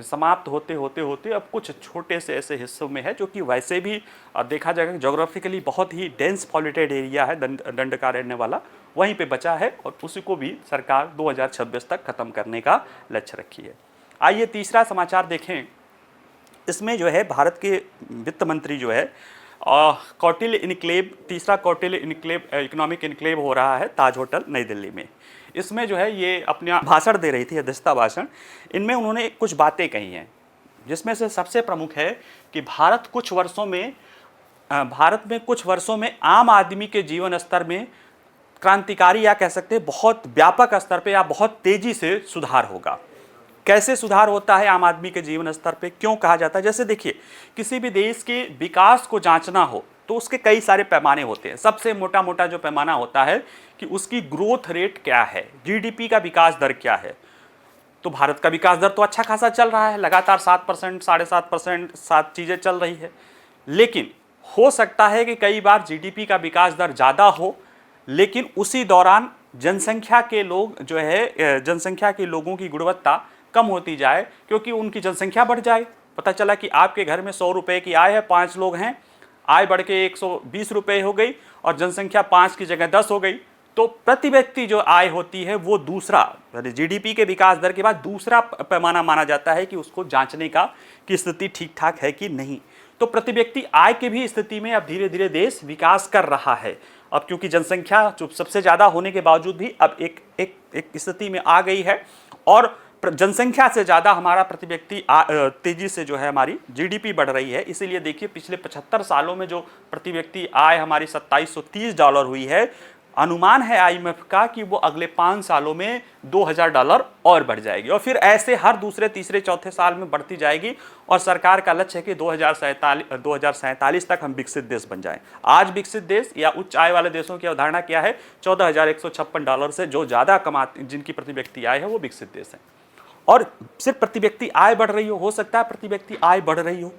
समाप्त होते होते होते अब कुछ छोटे से ऐसे हिस्सों में है, जो कि वैसे भी देखा जाएगा जोग्राफिकली बहुत ही डेंस पॉल्यूटेड एरिया है, दंडकारण्य वाला, वहीं पे बचा है, और उसी को भी सरकार 2026 तक खत्म करने का लक्ष्य रखी है। आइए तीसरा समाचार देखें। इसमें जो है भारत के वित्त मंत्री जो है, कौटिल्य इनक्लेव, तीसरा कौटिल्य इनक्लेव, इकोनॉमिक इनक्लेव हो रहा है ताज होटल नई दिल्ली में। इसमें जो है ये अपना भाषण दे रही थी, अध्यक्षता भाषण। इनमें उन्होंने कुछ बातें कही हैं, जिसमें से सबसे प्रमुख है कि भारत में कुछ वर्षों में आम आदमी के जीवन स्तर में क्रांतिकारी, या कह सकते हैं बहुत व्यापक स्तर पे या बहुत तेजी से सुधार होगा। कैसे सुधार होता है आम आदमी के जीवन स्तर पे, क्यों कहा जाता है? जैसे देखिए, किसी भी देश के विकास को जांचना हो तो उसके कई सारे पैमाने होते हैं। सबसे मोटा जो पैमाना होता है कि उसकी ग्रोथ रेट क्या है, जीडीपी का विकास दर क्या है। तो भारत का विकास दर तो अच्छा खासा चल रहा है, लगातार 7%, 7.5%, 7 चीज़ें चल रही है। लेकिन हो सकता है कि कई बार जीडीपी का विकास दर ज़्यादा हो, लेकिन उसी दौरान जनसंख्या के लोगों की गुणवत्ता कम होती जाए, क्योंकि उनकी जनसंख्या बढ़ जाए। पता चला कि आपके घर में 100 रुपये की आय है, 5 लोग हैं, आय बढ़ के 120 रुपये हो गई, और जनसंख्या 5 की जगह 10 हो गई। तो प्रति व्यक्ति जो आय होती है वो दूसरा, यानी जीडीपी के विकास दर के बाद दूसरा पैमाना माना जाता है कि उसको जांचने का कि स्थिति ठीक ठाक है कि नहीं। तो प्रति व्यक्ति आय की भी स्थिति में अब धीरे धीरे देश विकास कर रहा है। अब क्योंकि जनसंख्या जो सबसे ज़्यादा होने के बावजूद भी अब एक स्थिति में आ गई है, और जनसंख्या से ज़्यादा हमारा प्रति व्यक्ति तेजी से जो है हमारी जीडीपी बढ़ रही है। इसीलिए देखिए, पिछले 75 सालों में जो प्रति व्यक्ति आय हमारी $2730 हुई है, अनुमान है आईएमएफ का कि वो अगले 5 सालों में $2000 और बढ़ जाएगी, और फिर ऐसे हर दूसरे, तीसरे, चौथे साल में बढ़ती जाएगी। और सरकार का लक्ष्य है कि 2047 तक हम विकसित देश बन जाएं। आज विकसित देश या उच्च आय वाले देशों की अवधारणा क्या है? $14,156 से जो ज़्यादा कमाते, जिनकी प्रति व्यक्ति आय है, वो विकसित देश है। और सिर्फ प्रति व्यक्ति आय बढ़ रही हो सकता है प्रति व्यक्ति आय बढ़ रही हो,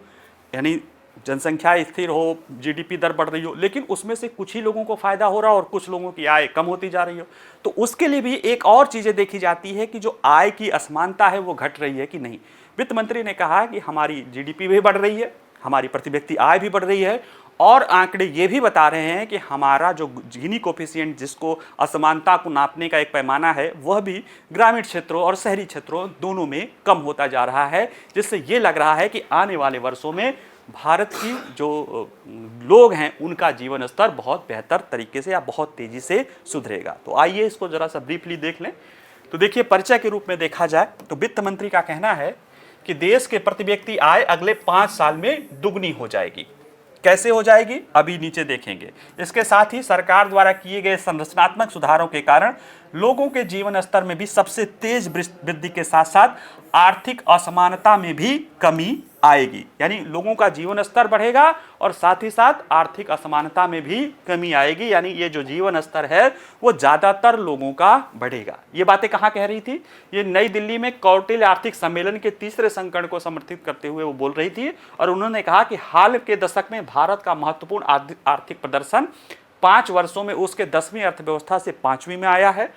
यानी जनसंख्या स्थिर हो, जीडीपी दर बढ़ रही हो, लेकिन उसमें से कुछ ही लोगों को फायदा हो रहा हो और कुछ लोगों की आय कम होती जा रही हो, तो उसके लिए भी एक और चीजें देखी जाती है कि जो आय की असमानता है वो घट रही है कि नहीं। वित्त मंत्री ने कहा कि हमारी जीडीपी भी बढ़ रही है, हमारी प्रति व्यक्ति आय भी बढ़ रही है, और आंकड़े ये भी बता रहे हैं कि हमारा जो जीनी कोफिशिएंट, जिसको असमानता को नापने का एक पैमाना है, वह भी ग्रामीण क्षेत्रों और शहरी क्षेत्रों दोनों में कम होता जा रहा है, जिससे ये लग रहा है कि आने वाले वर्षों में भारत की जो लोग हैं उनका जीवन स्तर बहुत बेहतर तरीके से या बहुत तेजी से सुधरेगा। तो आइए इसको जरा सा ब्रीफली देख लें। तो देखिए, परिचय के रूप में देखा जाए तो वित्त मंत्री का कहना है कि देश के प्रति व्यक्ति आय अगले 5 साल में दुगनी हो जाएगी। कैसे हो जाएगी, अभी नीचे देखेंगे। इसके साथ ही सरकार द्वारा किए गए संरचनात्मक सुधारों के कारण लोगों के जीवन स्तर में भी सबसे तेज वृद्धि के साथ साथ आर्थिक असमानता में भी कमी आएगी। यानी लोगों का जीवन स्तर बढ़ेगा और साथ ही साथ आर्थिक असमानता में भी कमी आएगी, यानी ये जो जीवन स्तर है वो ज्यादातर लोगों का बढ़ेगा। ये बातें कहाँ कह रही थी, ये नई दिल्ली में कौटिल्य आर्थिक सम्मेलन के तीसरे संस्करण को समर्थित करते हुए वो बोल रही थी, और उन्होंने कहा कि हाल के दशक में भारत का महत्वपूर्ण आर्थिक प्रदर्शन 5 वर्षों में उसके 10वीं अर्थव्यवस्था से 5वीं में आया है,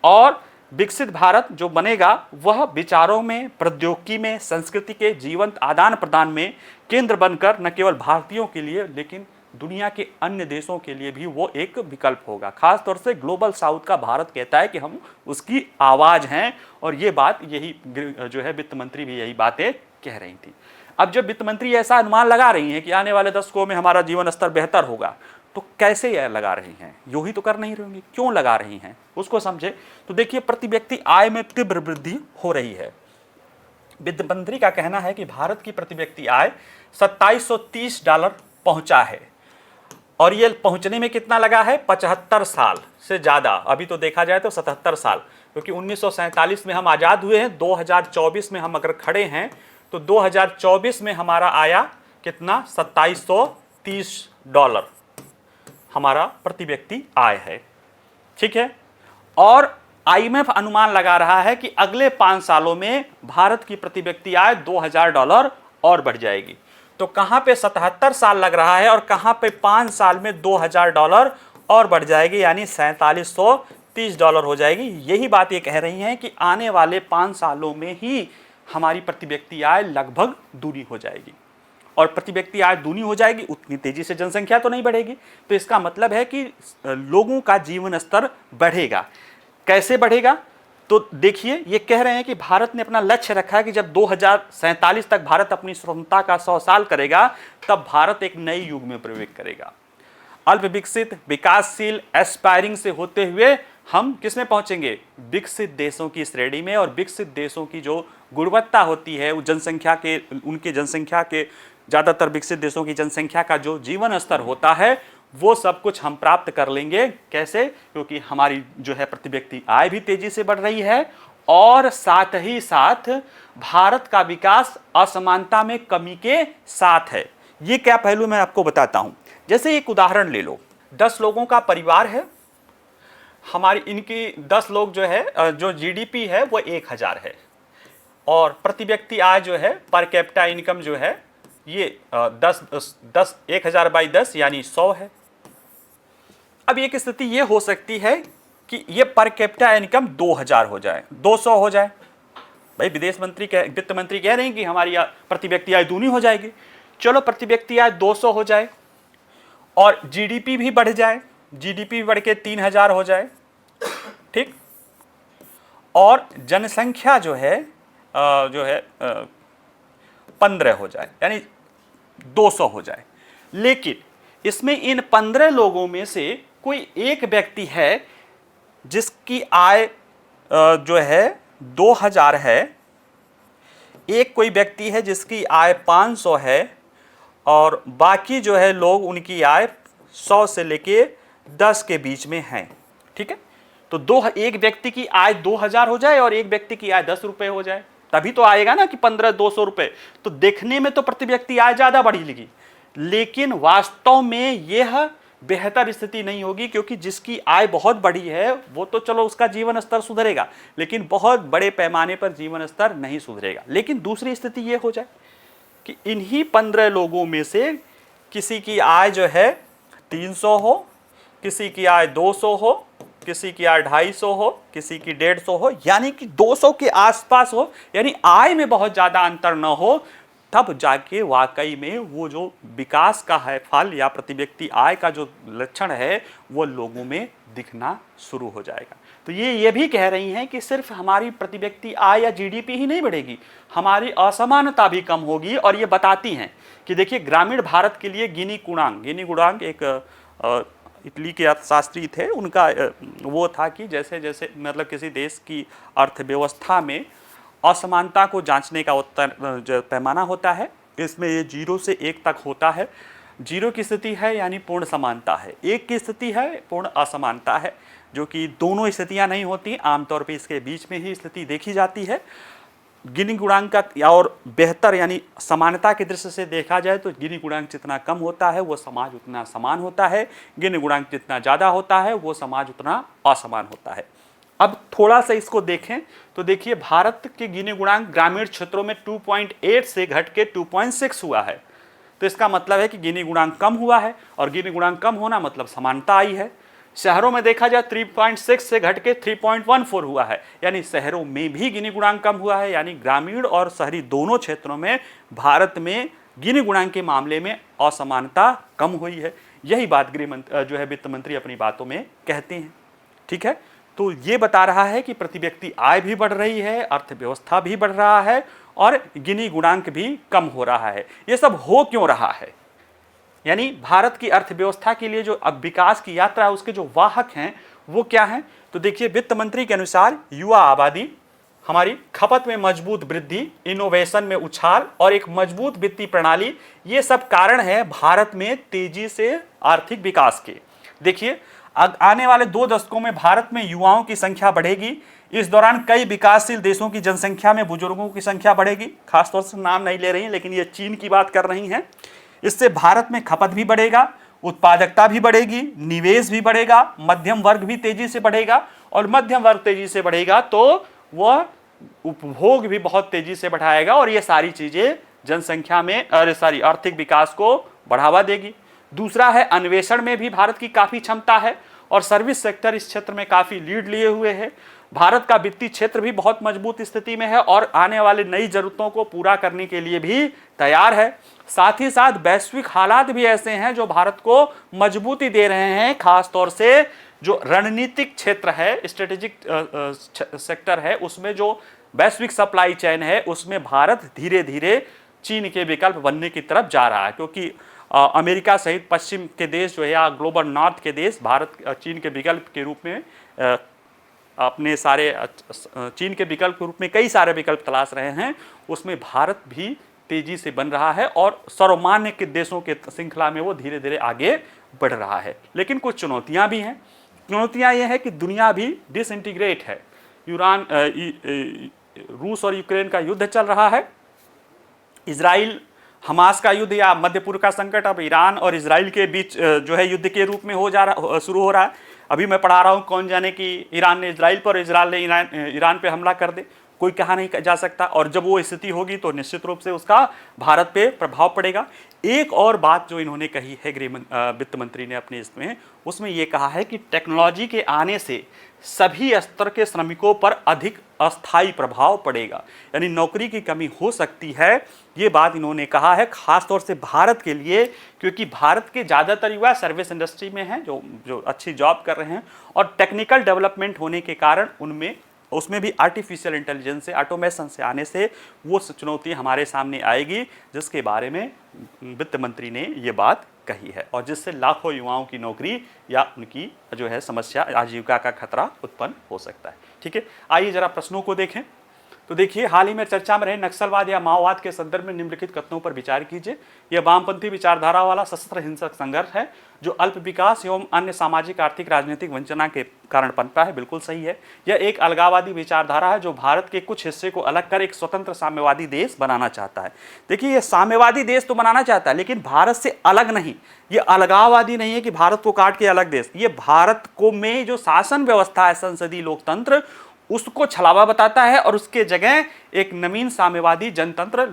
और विकसित भारत जो बनेगा वह विचारों में, प्रौद्योगिकी में, संस्कृति के जीवंत आदान प्रदान में केंद्र बनकर न केवल भारतीयों के लिए लेकिन दुनिया के अन्य देशों के लिए भी वो एक विकल्प होगा। खासतौर से ग्लोबल साउथ का भारत कहता है कि हम उसकी आवाज हैं, और ये बात यही जो है वित्त मंत्री भी यही बातें कह रही थी। अब जब वित्त मंत्री ऐसा अनुमान लगा रही हैं कि आने वाले दशकों में हमारा जीवन स्तर बेहतर होगा, तो कैसे यह लगा रही हैं, यूं ही तो कर नहीं रही, क्यों लगा रही हैं उसको समझे। तो देखिए, प्रति व्यक्ति आय में तीव्र वृद्धि हो रही है। वित्त मंत्री का कहना है कि भारत की प्रति व्यक्ति आय $2730 पहुंचा है, और ये पहुंचने में कितना लगा है, 75 साल से ज्यादा। अभी तो देखा जाए तो 77 साल, क्योंकि 1947 में हम आजाद हुए हैं, 2024 में हम अगर खड़े हैं तो 2024 में हमारा आया कितना, $2730 हमारा प्रति व्यक्ति आय है। ठीक है, और आईएमएफ अनुमान लगा रहा है कि अगले 5 सालों में भारत की प्रति व्यक्ति आय $2000 और बढ़ जाएगी। तो कहां पे 77 साल लग रहा है और कहां पे 5 साल में $2000 और बढ़ जाएगी, यानी $4730 हो जाएगी। यही बात ये कह रही हैं कि आने वाले 5 सालों में ही हमारी प्रति व्यक्ति आय लगभग दूनी हो जाएगी, और प्रति व्यक्ति आय दूनी हो जाएगी, उतनी तेजी से जनसंख्या तो नहीं बढ़ेगी। तो इसका मतलब है कि लोगों का जीवन स्तर बढ़ेगा। कैसे बढ़ेगा, तो देखिए, ये कह रहे हैं कि भारत ने अपना लक्ष्य रखा है कि जब 2047 तक भारत अपनी स्वतंत्रता का 100 साल करेगा, तब भारत एक नए युग में प्रवेश करेगा। अल्प विकसित, विकासशील, एस्पायरिंग से होते हुए हम किस में पहुंचेंगे, विकसित देशों की श्रेणी में। और विकसित देशों की जो गुणवत्ता होती है, वो जनसंख्या के, उनके जनसंख्या के, ज़्यादातर विकसित देशों की जनसंख्या का जो जीवन स्तर होता है, वो सब कुछ हम प्राप्त कर लेंगे। कैसे, क्योंकि हमारी जो है प्रति व्यक्ति आय भी तेजी से बढ़ रही है, और साथ ही साथ भारत का विकास असमानता में कमी के साथ है। ये क्या पहलू मैं आपको बताता हूं। जैसे एक उदाहरण ले लो, 10 लोगों का परिवार है, हमारी इनकी 10 लोग जो है, जो जीडीपी है वो 1000 है, और प्रति व्यक्ति आय जो है, पर कैपिटा इनकम जो है, ये 1000 बाई 10 यानी 100 है। अब एक स्थिति ये हो सकती है कि ये पर कैपिटा इनकम 2000 हो जाए, 200 हो जाए। भाई वित्त मंत्री कह रहे हैं कि हमारी प्रति व्यक्ति आय दूनी हो जाएगी। चलो, प्रति व्यक्ति आय 200 हो जाए और जीडीपी भी बढ़ जाए, जीडीपी बढ़ के 3000 हो जाए, ठीक, और जनसंख्या जो है 15 हो जाए, यानी 200 हो जाए। लेकिन इसमें इन 15 लोगों में से कोई एक व्यक्ति है जिसकी आय जो है 2000 है, एक कोई व्यक्ति है जिसकी आय 500 है, और बाकी जो है लोग, उनकी आय 100 से लेके 10 के बीच में है। ठीक है, तो एक व्यक्ति की आय 2000 हो जाए और एक व्यक्ति की आय 10 रुपए हो जाए, तभी तो आएगा ना कि 15-200 रुपए। तो देखने में तो प्रति व्यक्ति आय ज्यादा बढ़ी लेगी, लेकिन वास्तव में यह बेहतर स्थिति नहीं होगी, क्योंकि जिसकी आय बहुत बड़ी है वो तो चलो उसका जीवन स्तर सुधरेगा, लेकिन बहुत बड़े पैमाने पर जीवन स्तर नहीं सुधरेगा। लेकिन दूसरी स्थिति यह हो जाए कि इन्हीं 15 लोगों में से किसी की आय जो है 300 हो, किसी की आय 200 हो, किसी की आय 250 हो, किसी की 150 हो, यानी कि 200 के आसपास हो, यानी आय में बहुत ज्यादा अंतर न हो, तब जाके वाकई में वो जो विकास का है फल या प्रति व्यक्ति आय का जो लक्षण है वो लोगों में दिखना शुरू हो जाएगा। तो ये भी कह रही हैं कि सिर्फ हमारी प्रति व्यक्ति आय या जीडीपी ही नहीं बढ़ेगी, हमारी असमानता भी कम होगी। और ये बताती हैं कि देखिए ग्रामीण भारत के लिए गिनी गुणांक एक इटली के अर्थशास्त्री थे, उनका वो था कि जैसे जैसे मतलब किसी देश की अर्थव्यवस्था में असमानता को जांचने का जो पैमाना होता है, इसमें ये 0 से 1 तक होता है। 0 की स्थिति है यानी पूर्ण समानता है, 1 की स्थिति है पूर्ण असमानता है, जो कि दोनों स्थितियां नहीं होती, आमतौर पे इसके बीच में ही स्थिति देखी जाती है। गिनी गुणांक का और बेहतर यानी समानता की दृष्टि से देखा जाए तो गिनी गुणांक जितना कम होता है वो समाज उतना समान होता है, गिनी गुणांक जितना ज़्यादा होता है वो समाज उतना असमान होता है। अब थोड़ा सा इसको देखें तो देखिए भारत के गिनी गुणांक ग्रामीण क्षेत्रों में 2.8 से घट के 2.6 हुआ है। तो इसका मतलब है कि गिनी गुणांक कम हुआ है, और गिनी गुणांक कम होना मतलब समानता आई है। शहरों में देखा जाए 3.6 से घट के 3.14 हुआ है, यानी शहरों में भी गिनी गुणांक कम हुआ है, यानी ग्रामीण और शहरी दोनों क्षेत्रों में भारत में गिनी गुणांक के मामले में असमानता कम हुई है। यही बात जो है वित्त मंत्री अपनी बातों में कहते हैं। ठीक है, तो ये बता रहा है कि प्रति व्यक्ति आय भी बढ़ रही है, अर्थव्यवस्था भी बढ़ रहा है और गिनी गुणांक भी कम हो रहा है। ये सब हो क्यों रहा है? यानी भारत की अर्थव्यवस्था के लिए जो अब विकास की यात्रा है उसके जो वाहक हैं वो क्या हैं? तो देखिए वित्त मंत्री के अनुसार युवा आबादी, हमारी खपत में मजबूत वृद्धि, इनोवेशन में उछाल और एक मजबूत वित्तीय प्रणाली, ये सब कारण है भारत में तेजी से आर्थिक विकास के। देखिए आने वाले 2 दशकों में भारत में युवाओं की संख्या बढ़ेगी। इस दौरान कई विकासशील देशों की जनसंख्या में बुजुर्गों की संख्या बढ़ेगी। खासतौर से नाम नहीं ले रही हैं, लेकिन ये चीन की बात कर रही हैं। इससे भारत में खपत भी बढ़ेगा, उत्पादकता भी बढ़ेगी, निवेश भी बढ़ेगा, मध्यम वर्ग भी तेजी से बढ़ेगा, और मध्यम वर्ग तेजी से बढ़ेगा तो वह उपभोग भी बहुत तेजी से बढ़ाएगा, और ये सारी चीजें जनसंख्या में आर्थिक विकास को बढ़ावा देगी। दूसरा है अन्वेषण में भी भारत की काफी क्षमता है, और सर्विस सेक्टर इस क्षेत्र में काफी लीड लिए हुए है। भारत का वित्तीय क्षेत्र भी बहुत मजबूत स्थिति में है और आने वाले नई जरूरतों को पूरा करने के लिए भी तैयार है। साथ ही साथ वैश्विक हालात भी ऐसे हैं जो भारत को मजबूती दे रहे हैं। खासतौर से जो रणनीतिक क्षेत्र है, स्ट्रेटेजिक सेक्टर है, उसमें जो वैश्विक सप्लाई चेन है उसमें भारत धीरे धीरे चीन के विकल्प बनने की तरफ जा रहा है, क्योंकि अमेरिका सहित पश्चिम के देश जो है या ग्लोबल नॉर्थ के देश भारत चीन के विकल्प के रूप में अपने सारे चीन के विकल्प के रूप में कई सारे विकल्प तलाश रहे हैं। उसमें भारत भी तेजी से बन रहा है और सर्वमान्य के देशों के श्रृंखला में वो धीरे धीरे आगे बढ़ रहा है। लेकिन कुछ चुनौतियां भी हैं। चुनौतियां ये है कि दुनिया भी डिसइंटीग्रेट है। रूस और यूक्रेन का युद्ध चल रहा है, इजराइल हमास का युद्ध या मध्य पूर्व का संकट अब ईरान और इजराइल के बीच जो है युद्ध के रूप में शुरू हो रहा है। अभी मैं पढ़ा रहा हूँ, कौन जाने कि ईरान ने इजराइल पर, इजराइल ने ईरान पे हमला कर दे, कोई कहा नहीं जा सकता। और जब वो स्थिति होगी तो निश्चित रूप से उसका भारत पे प्रभाव पड़ेगा। एक और बात जो इन्होंने कही है वित्त मंत्री ने अपने इसमें, उसमें ये कहा है कि टेक्नोलॉजी के आने से सभी स्तर के श्रमिकों पर अधिक अस्थायी प्रभाव पड़ेगा, यानी नौकरी की कमी हो सकती है। ये बात इन्होंने कहा है खासतौर से भारत के लिए, क्योंकि भारत के ज़्यादातर युवा सर्विस इंडस्ट्री में हैं, जो अच्छी जॉब कर रहे हैं, और टेक्निकल डेवलपमेंट होने के कारण उसमें भी आर्टिफिशियल इंटेलिजेंस से, ऑटोमेशन से आने से वो चुनौती हमारे सामने आएगी, जिसके बारे में वित्त मंत्री ने ये बात कही है, और जिससे लाखों युवाओं की नौकरी या उनकी जो है समस्या, आजीविका का खतरा उत्पन्न हो सकता है। ठीक है, आइए जरा प्रश्नों को देखें। तो देखिए, हाल ही में चर्चा में रहे नक्सलवाद या माओवाद के संदर्भ में निम्नलिखित कथनों पर विचार कीजिए। यह वामपंथी विचारधारा वाला सशस्त्र हिंसक संघर्ष है जो अल्प विकास एवं अन्य सामाजिक, आर्थिक, राजनीतिक वंचना के कारण पनपा है। बिल्कुल सही है। यह एक अलगाववादी विचारधारा है जो भारत के कुछ हिस्से को अलग कर एक स्वतंत्र साम्यवादी देश बनाना चाहता है। देखिए, यह साम्यवादी देश तो बनाना चाहता है, लेकिन भारत से अलग नहीं। ये अलगाववादी नहीं है कि भारत को काट के अलग देश। ये भारत को में जो शासन व्यवस्था है, संसदीय लोकतंत्र, उसको छलावा बताता है और उसके जगह एक नवीन साम्यवादी जनतंत्र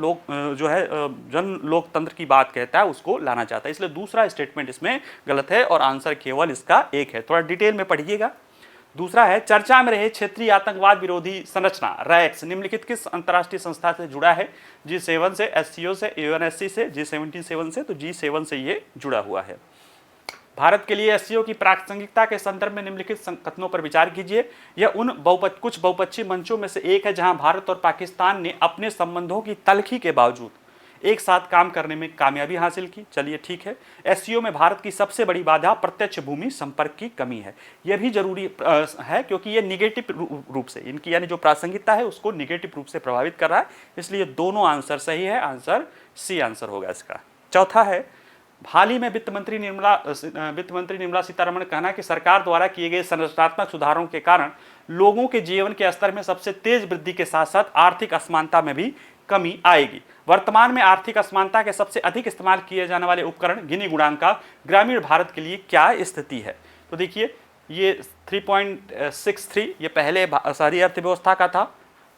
जन लोकतंत्र की बात कहता है, उसको लाना चाहता है। इसलिए दूसरा स्टेटमेंट इसमें गलत है और आंसर केवल इसका एक है। थोड़ा डिटेल में पढ़िएगा। दूसरा है, चर्चा में रहे क्षेत्रीय आतंकवाद विरोधी संरचना रैक्स निम्नलिखित किस अंतर्राष्ट्रीय संस्था से जुड़ा है? G7 से, SCO से, UNSC से, G77 से। तो G7 से ये जुड़ा हुआ है। भारत के लिए SCO की प्रासंगिकता के संदर्भ में निम्नलिखित कथनों पर विचार कीजिए। यह उन कुछ बहुपक्षीय मंचों में से एक है जहां भारत और पाकिस्तान ने अपने संबंधों की तल्खी के बावजूद एक साथ काम करने में कामयाबी हासिल की। चलिए ठीक है। SCO में भारत की सबसे बड़ी बाधा प्रत्यक्ष भूमि संपर्क की कमी है। यह भी जरूरी है क्योंकि यह निगेटिव रूप से इनकी यानी जो प्रासंगिकता है उसको निगेटिव रूप से प्रभावित कर रहा है। इसलिए दोनों आंसर सही है। आंसर सी आंसर होगा इसका। चौथा है, हाल ही में वित्त मंत्री निर्मला सीतारमण का कहना है कि सरकार द्वारा किए गए संरचनात्मक सुधारों के कारण लोगों के जीवन के स्तर में सबसे तेज वृद्धि के साथ साथ आर्थिक असमानता में भी कमी आएगी। वर्तमान में आर्थिक असमानता के सबसे अधिक इस्तेमाल किए जाने वाले उपकरण गिनी गुणांक का ग्रामीण भारत के लिए क्या स्थिति है? तो देखिए, ये 3.63 ये पहले शहरी अर्थव्यवस्था का था,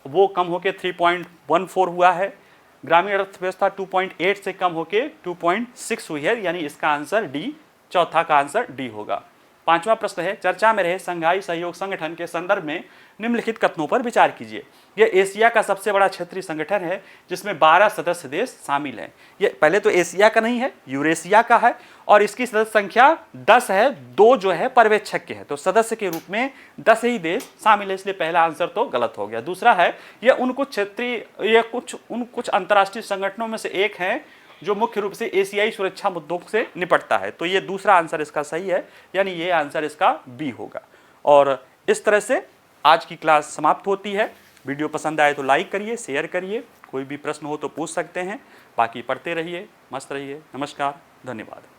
वो कम होकर 3.14 हुआ है। ग्रामीण अर्थव्यवस्था 2.8 से कम होकर 2.6 हुई है, यानी इसका आंसर डी, चौथा का आंसर डी होगा। पांचवा प्रश्न है, चर्चा में रहे संघाई सहयोग संगठन के संदर्भ में निम्नलिखित कथनों पर विचार कीजिए। यह एशिया का सबसे बड़ा क्षेत्रीय संगठन है जिसमें 12 सदस्य देश शामिल हैं। ये पहले तो एशिया का नहीं है, यूरेशिया का है और इसकी सदस्य संख्या 10 है। 2 जो है पर्यवेक्षक के हैं, तो सदस्य के रूप में 10 ही देश शामिल है, इसलिए पहला आंसर तो गलत हो गया। दूसरा है, यह उन कुछ अंतर्राष्ट्रीय संगठनों में से एक है जो मुख्य रूप से एशियाई सुरक्षा मुद्दों से निपटता है, तो ये दूसरा आंसर इसका सही है, यानी ये आंसर इसका बी होगा। और इस तरह से आज की क्लास समाप्त होती है। वीडियो पसंद आए तो लाइक करिए, शेयर करिए, कोई भी प्रश्न हो तो पूछ सकते हैं। बाकी पढ़ते रहिए, मस्त रहिए। नमस्कार, धन्यवाद।